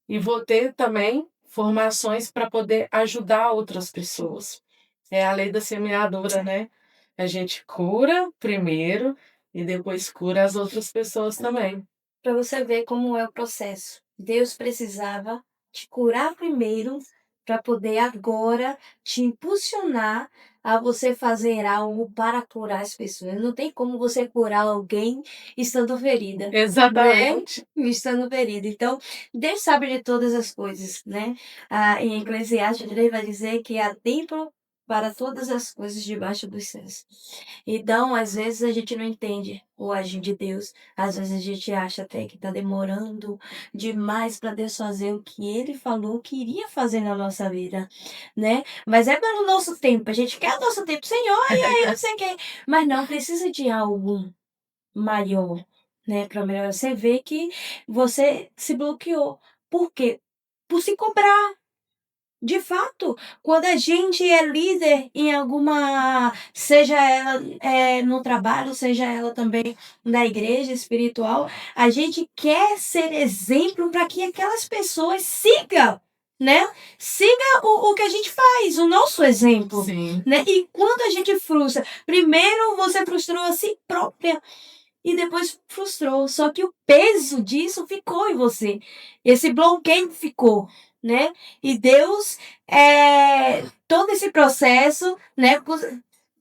e vou ter também formações para poder ajudar outras pessoas. É a lei da semeadura, né? A gente cura primeiro e depois cura as outras pessoas também. para você ver como é o processo. Deus precisava te curar primeiro para poder agora te impulsionar a você fazer algo para curar as pessoas. Não tem como você curar alguém estando ferida, né? Exatamente. Estando ferida. Então, Deus sabe de todas as coisas, né? Ah, em Eclesiastes, ele vai dizer que há tempo para todas as coisas debaixo dos céus. Então, às vezes a gente não entende o agir de Deus. Às vezes a gente acha até que está demorando demais para Deus fazer o que Ele falou que iria fazer na nossa vida, né? Mas é pelo nosso tempo. A gente quer o nosso tempo, Senhor, e aí não sei o quê. Mas não precisa de algo maior, né? Para melhorar. Você vê que você se bloqueou. Por quê? Por se cobrar. De fato, quando a gente é líder em alguma, seja ela no trabalho, seja ela também na igreja espiritual, a gente quer ser exemplo para que aquelas pessoas sigam, né? Siga o que a gente faz, o nosso exemplo, Sim. né? E quando a gente frustra, primeiro você frustrou a si própria e depois frustrou. Só que o peso disso ficou em você. Esse bloqueio ficou, né? E Deus, todo esse processo, né,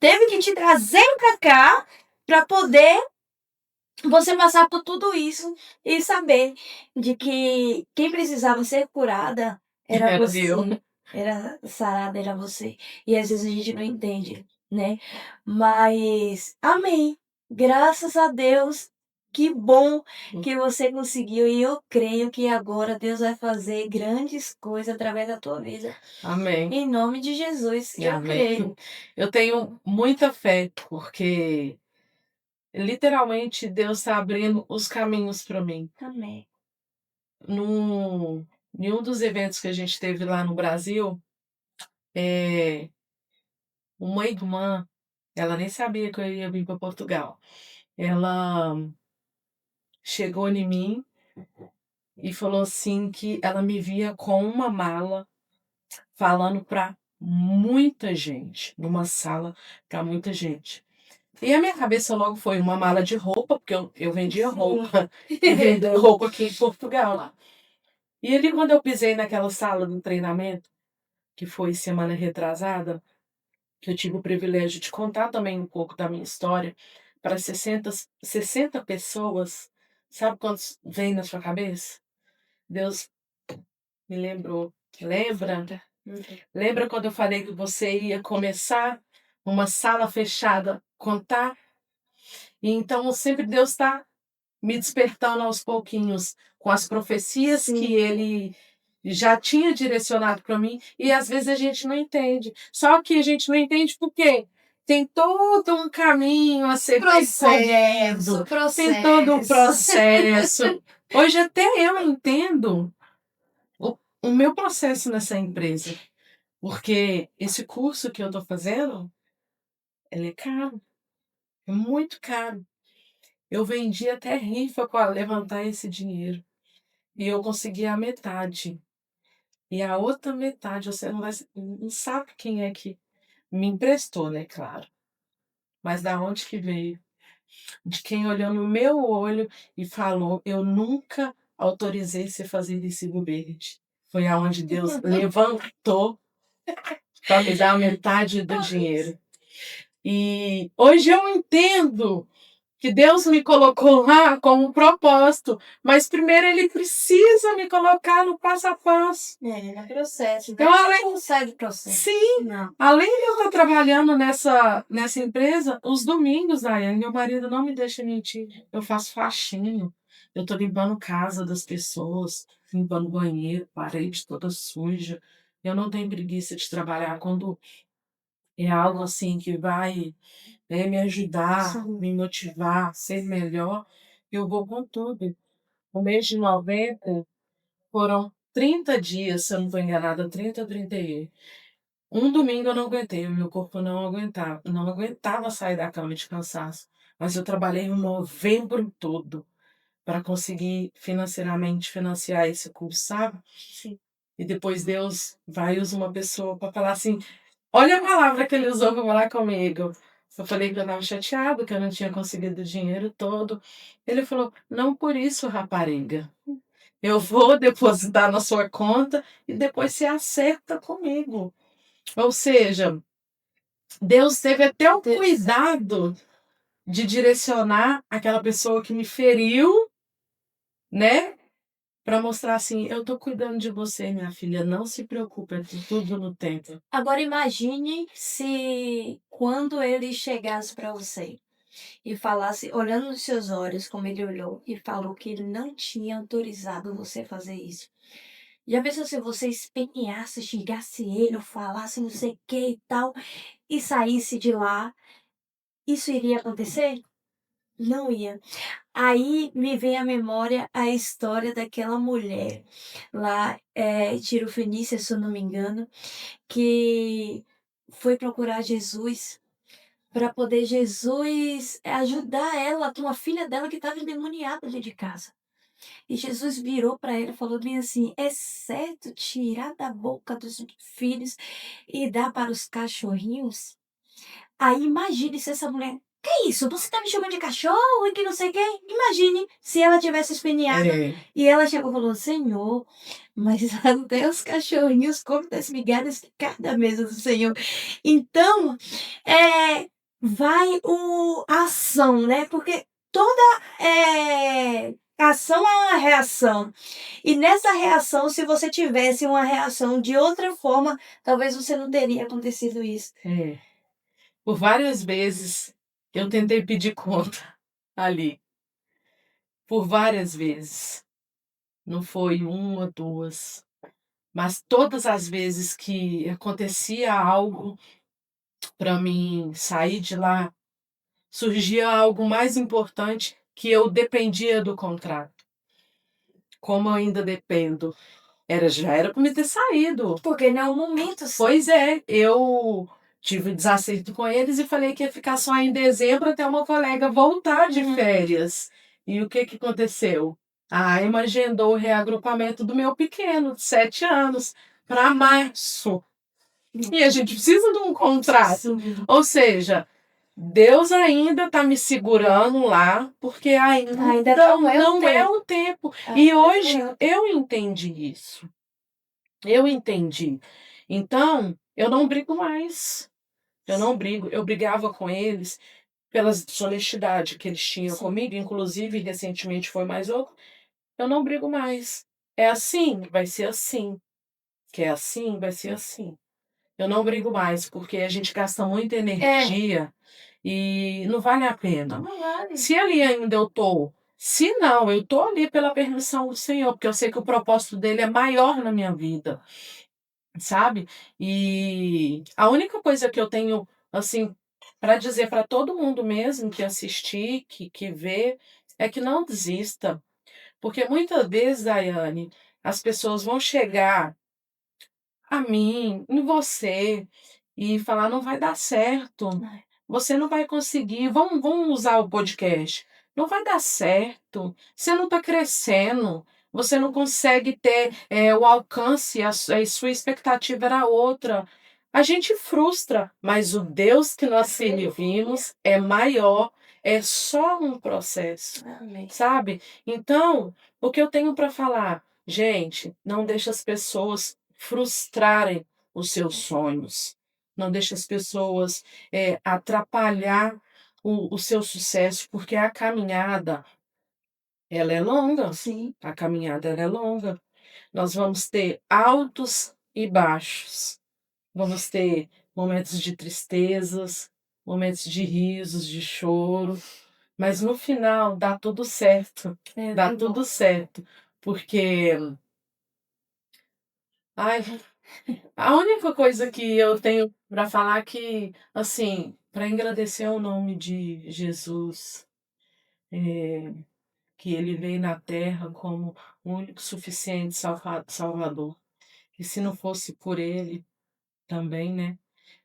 teve que te trazer para cá para poder você passar por tudo isso e saber de que quem precisava ser curada era Era eu. você. Era sarada, era você. E às vezes a gente não entende. né. Mas amém, graças a Deus, que bom que você conseguiu e eu creio que agora Deus vai fazer grandes coisas através da tua vida. Amém. Em nome de Jesus, eu Amém. creio. Eu tenho muita fé, porque literalmente Deus está abrindo os caminhos para mim. Amém. Num Em um dos eventos que a gente teve lá no Brasil, eh, uma irmã, ela nem sabia que eu ia vir para Portugal. Ela chegou em mim e falou assim que ela me via com uma mala falando para muita gente, numa sala para muita gente. E a minha cabeça logo foi uma mala de roupa, porque eu vendia roupa, e vendo roupa aqui em Portugal lá. E ali quando eu pisei naquela sala do treinamento, que foi semana retrasada, que eu tive o privilégio de contar também um pouco da minha história para 60 pessoas, sabe quantos vem na sua cabeça? Deus me lembrou. Lembra? Uhum. Lembra quando eu falei que você ia começar uma sala fechada, contar? E então sempre Deus está me despertando aos pouquinhos com as profecias que Sim. Ele já tinha direcionado para mim, e às vezes a gente não entende. Só que a gente não entende por quê? Tem todo um caminho a ser percorrido, tem todo um processo. Hoje até eu entendo o meu processo nessa empresa, porque esse curso que eu estou fazendo, ele é caro, é muito caro. Eu vendi até rifa para levantar esse dinheiro. E eu consegui a metade. E a outra metade você não sabe quem é que me emprestou, né, claro. Mas da onde que veio? De quem olhou no meu olho e falou: "Eu nunca autorizei você fazer recibo verde". Foi aonde Deus levantou para me dar a metade do dinheiro. E hoje eu entendo que Deus me colocou lá com um propósito, mas primeiro Ele precisa me colocar no passo a passo. É processo, Então, não sai do processo. sim, Não. além de eu estar trabalhando nessa empresa, os domingos, Daiane, meu marido não me deixa mentir, eu faço faxina, eu estou limpando casa das pessoas, limpando banheiro, parede toda suja. Eu não tenho preguiça de trabalhar quando é algo assim que vai, né, me ajudar, Sim. me motivar, ser melhor, eu vou com tudo. O mês de novembro foram 30 dias, se eu não estou enganada, 30 ou 31. Um domingo eu não aguentei, o meu corpo não aguentava sair da cama de cansaço. Mas eu trabalhei o novembro todo para conseguir financeiramente financiar esse curso, sabe? Sim. E depois Deus vai e usa uma pessoa para falar assim: olha a palavra que ele usou para falar comigo. Eu falei que eu estava chateado, que eu não tinha conseguido o dinheiro todo. Ele falou: não por isso, rapariga. Eu vou depositar na sua conta e depois você acerta comigo. Ou seja, Deus teve até o cuidado de direcionar aquela pessoa que me feriu, né? Para mostrar assim: eu tô cuidando de você, minha filha, não se preocupe, é tudo no tempo. Agora imagine se quando ele chegasse para você e falasse, olhando nos seus olhos, como ele olhou, e falou que ele não tinha autorizado você a fazer isso. Já pensou se você esperneasse, xingasse ele, ou falasse não sei o que e tal, e saísse de lá? Isso iria acontecer? Não ia. Aí me vem à memória a história daquela mulher lá, Tiro Fenícia, se eu não me engano, que foi procurar Jesus para poder Jesus ajudar ela com a filha dela que estava endemoniada dentro de casa. E Jesus virou para ela e falou bem assim: é certo tirar da boca dos filhos e dar para os cachorrinhos? Aí imagine se essa mulher: "Que isso? Você tá me chamando de cachorro e que não sei o quê?" Imagine se ela tivesse esperneado e ela chegou e falou: "Senhor, mas até os cachorrinhos comem das migalhas que cai da mesa do Senhor". Então, vai a ação, né, porque toda, ação é uma reação. E nessa reação, se você tivesse uma reação de outra forma, talvez você não teria acontecido isso. É. Por várias vezes eu tentei pedir conta ali, por várias vezes. Não foi uma, duas, mas todas as vezes que acontecia algo para mim sair de lá, surgia algo mais importante que eu dependia do contrato. Como eu ainda dependo, já era para me ter saído. Porque não é o momento, Pois é, eu tive desacerto com eles e falei que ia ficar só em dezembro até uma colega voltar de férias. E o que que aconteceu? A Emma agendou o reagrupamento do meu pequeno, de 7 anos, para março. E a gente precisa de um contrato. Ou seja, Deus ainda está me segurando lá, porque ainda não é o tempo. E hoje eu entendi isso. Eu entendi. Então, eu não brigo mais. Eu não brigo. Eu brigava com eles pela desonestidade que eles tinham comigo, inclusive recentemente foi mais outro. Eu não brigo mais. É assim, vai ser assim. Que é assim, vai ser assim. Eu não brigo mais, porque a gente gasta muita energia e não vale a pena. Não vale. Se ali ainda eu tô, se não, eu tô ali pela permissão do Senhor, porque eu sei que o propósito dele é maior na minha vida, sabe? E a única coisa que eu tenho, assim, para dizer para todo mundo mesmo que assistir, que vê, é que não desista. Porque muitas vezes, Daiane, as pessoas vão chegar a mim, em você, e falar: "Não vai dar certo, Ai. você não vai conseguir, vamos usar o podcast, não vai dar certo, você não está crescendo, você não consegue ter, o alcance, a sua expectativa era outra". A gente frustra, mas o Deus que nós servimos é maior, é só um processo, Amém. sabe. Então, o que eu tenho para falar: gente, não deixe as pessoas frustrarem os seus sonhos. Não deixe as pessoas, atrapalhar o seu sucesso, porque a caminhada, ela é longa. Sim. A caminhada, ela é longa. Nós vamos ter altos e baixos. Vamos ter momentos de tristezas, momentos de risos, de choro, mas no final dá tudo certo. Dá tudo certo, porque ai, a única coisa que eu tenho para falar que, assim, para engrandecer o nome de Jesus, eh, que ele veio na terra como o único suficiente Salvador, que se não fosse por ele também, né,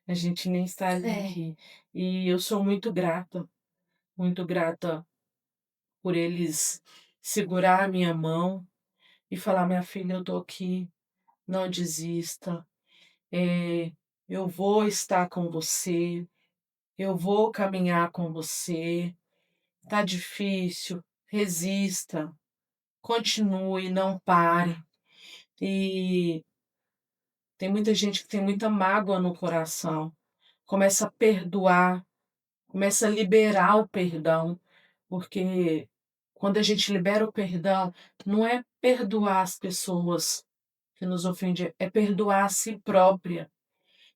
a gente nem estaria aqui. E eu sou muito grata por eles segurar a minha mão e falar: "Minha filha, eu tô aqui, não desista, eh, eu vou estar com você". Eu vou caminhar com você. Tá difícil, resista, continue, não pare. E tem muita gente que tem muita mágoa no coração. Começa a perdoar, começa a liberar o perdão, porque quando a gente libera o perdão, não é perdoar as pessoas que nos ofendem, é perdoar a si própria.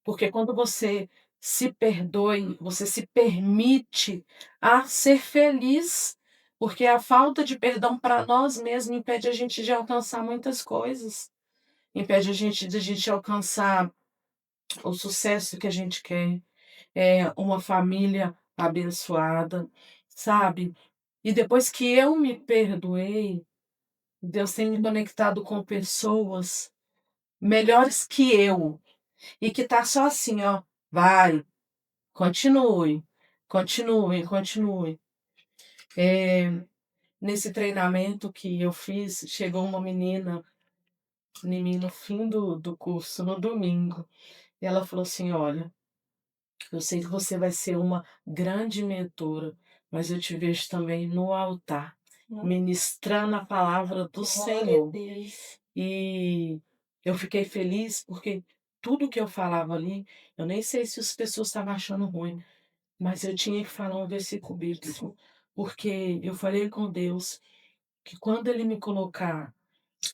Porque quando você se perdoe, você se permite a ser feliz, porque a falta de perdão para nós mesmos impede a gente de alcançar muitas coisas. Impede a gente de a gente alcançar o sucesso que a gente quer, uma família abençoada, sabe. E depois que eu me perdoei, Deus tem me conectado com pessoas melhores que eu, e que tá só assim, ó: "Vai, continue, continue, continue". Nesse treinamento que eu fiz, chegou uma menina em mim no fim do curso, no domingo, e ela falou assim: "Olha, eu sei que você vai ser uma grande mentora, mas eu te vejo também no altar, ministrando a palavra do Senhor". Deus. E eu fiquei feliz, porque tudo que eu falava ali, eu nem sei se as pessoas estavam achando ruim, mas eu tinha que falar um versículo bíblico, porque eu falei com Deus que quando Ele me colocar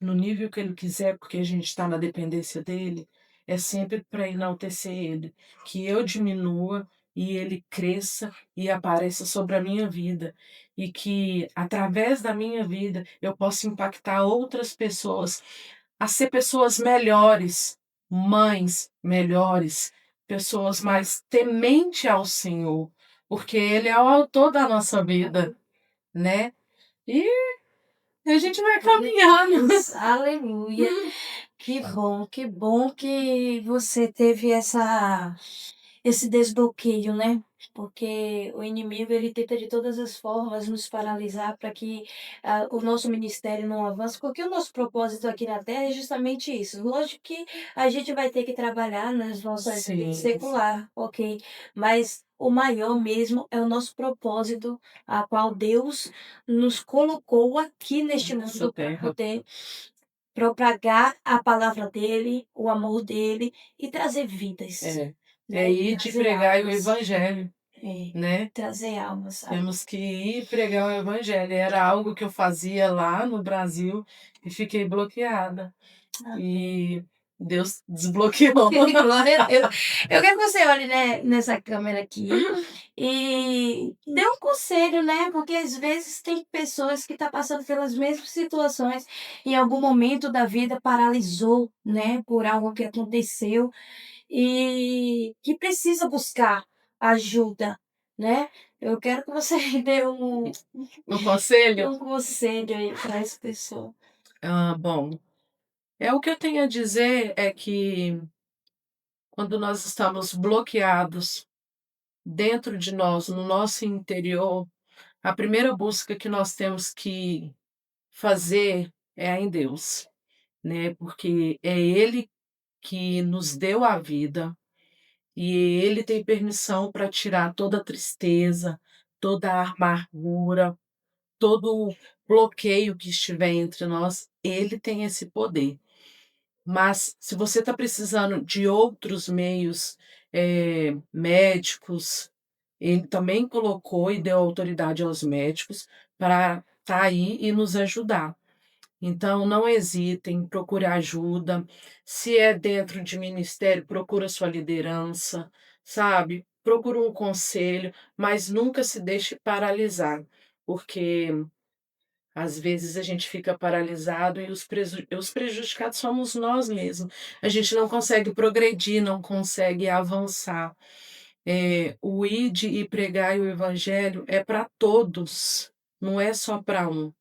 no nível que Ele quiser, porque a gente está na dependência dEle, é sempre para enaltecer Ele, que eu diminua e ele cresça e apareça sobre a minha vida, e que através da minha vida eu possa impactar outras pessoas a ser pessoas melhores, mães melhores, pessoas mais temente ao Senhor, porque Ele é o autor da nossa vida, né? E a gente vai caminhando. Aleluia. Que bom que você teve esse desbloqueio, né? Porque o inimigo ele tenta de todas as formas nos paralisar para que o nosso ministério não avance, porque o nosso propósito aqui na Terra é justamente isso. Lógico que a gente vai ter que trabalhar nas nossas vidas Sim, secular, ok? Mas o maior mesmo é o nosso propósito, a qual Deus nos colocou aqui neste nessa mundo para terra. poder propagar a palavra dele, o amor dele e trazer vidas, É né, e ir de trazer pregar o almas. evangelho, É, né? trazer almas, sabe. Temos que ir pregar o evangelho. Era algo que eu fazia lá no Brasil e fiquei bloqueada. Amém. E Deus desbloqueou. Glória a Deus. Eu quero que você olhe, né, nessa câmera aqui e dê um conselho, né, porque às vezes tem pessoas que estão passando pelas mesmas situações, em algum momento da vida paralisou, né, por algo que aconteceu e que precisa buscar ajuda, né. Eu quero que você dê Um conselho? um conselho aí para essa pessoa. Bom, o que eu tenho a dizer é que quando nós estamos bloqueados dentro de nós, no nosso interior, a primeira busca que nós temos que fazer é em Deus, né? Porque é Ele que nos deu a vida e Ele tem permissão para tirar toda a tristeza, toda a amargura, todo o bloqueio que estiver entre nós. Ele tem esse poder. Mas se você está precisando de outros meios, médicos, ele também colocou e deu autoridade aos médicos para estar aí e nos ajudar. Então não hesitem, procure ajuda. Se é dentro de ministério, procura sua liderança, sabe? Procura um conselho, mas nunca se deixe paralisar, porque às vezes a gente fica paralisado e os prejudicados somos nós mesmos. A gente não consegue progredir, não consegue avançar. O ide e pregai o evangelho é para todos, não é só para um.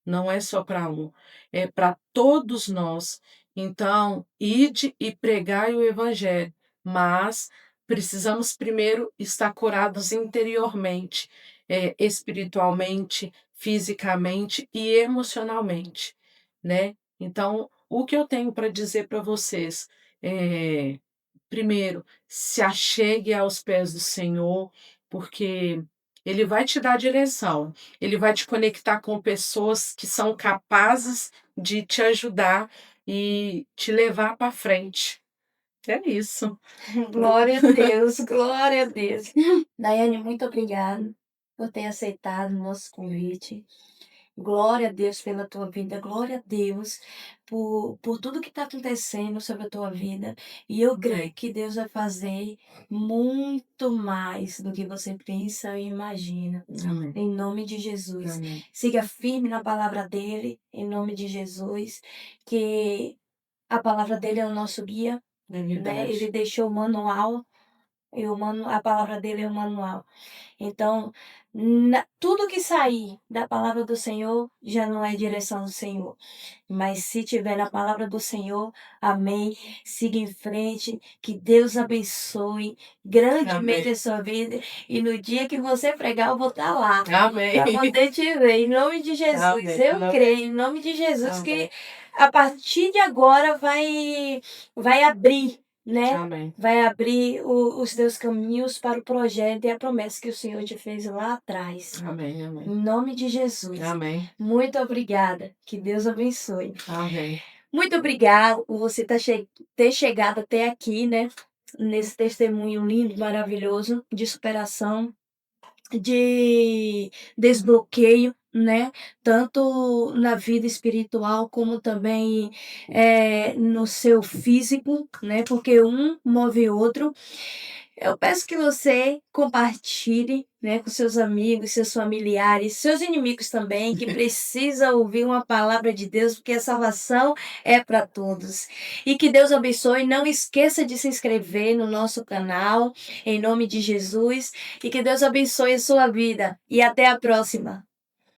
Não é só para um, é para todos nós. Então, ide e pregai o evangelho, mas precisamos primeiro estar curados interiormente, espiritualmente, fisicamente e emocionalmente, né. Então, o que eu tenho para dizer para vocês, é primeiro, se achegue aos pés do Senhor, porque Ele vai te dar direção, Ele vai te conectar com pessoas que são capazes de te ajudar e te levar para frente. É isso. Glória a Deus, glória a Deus. Daiane, muito obrigada por ter aceitado o nosso convite. Glória a Deus pela tua vida, glória a Deus por tudo que está acontecendo sobre a tua vida. E eu creio que Deus vai fazer muito mais do que você pensa e imagina. Amém. Em nome de Jesus. Amém. Siga firme na palavra dele, em nome de Jesus, que a palavra dele é o nosso guia, É né? Ele verdade. deixou o manual, e a palavra dele é o manual. Então, tudo que sair da palavra do Senhor já não é direção do Senhor. Mas se tiver na palavra do Senhor, amém. Siga em frente, que Deus abençoe grandemente Amém. a sua vida. E no dia que você pregar, eu vou estar lá. Amém. Para poder te ver, em nome de Jesus. Amém. Eu creio, em nome de Jesus, Amém. que a partir de agora vai abrir, né? Amém. Vai abrir os teus caminhos para o projeto e a promessa que o Senhor te fez lá atrás. Amém. Amém. Em nome de Jesus. Amém. Muito obrigada. Que Deus abençoe. Amém. Muito obrigada por você ter chegado até aqui, né? Nesse testemunho lindo, maravilhoso de superação, de desbloqueio, né? Tanto na vida espiritual como também no seu físico, né? Porque um move o outro. Eu peço que você compartilhe, né, com seus amigos, seus familiares, seus inimigos também, que precisa ouvir uma palavra de Deus, porque a salvação é para todos. E que Deus abençoe. Não esqueça de se inscrever no nosso canal, em nome de Jesus, e que Deus abençoe a sua vida. E até a próxima.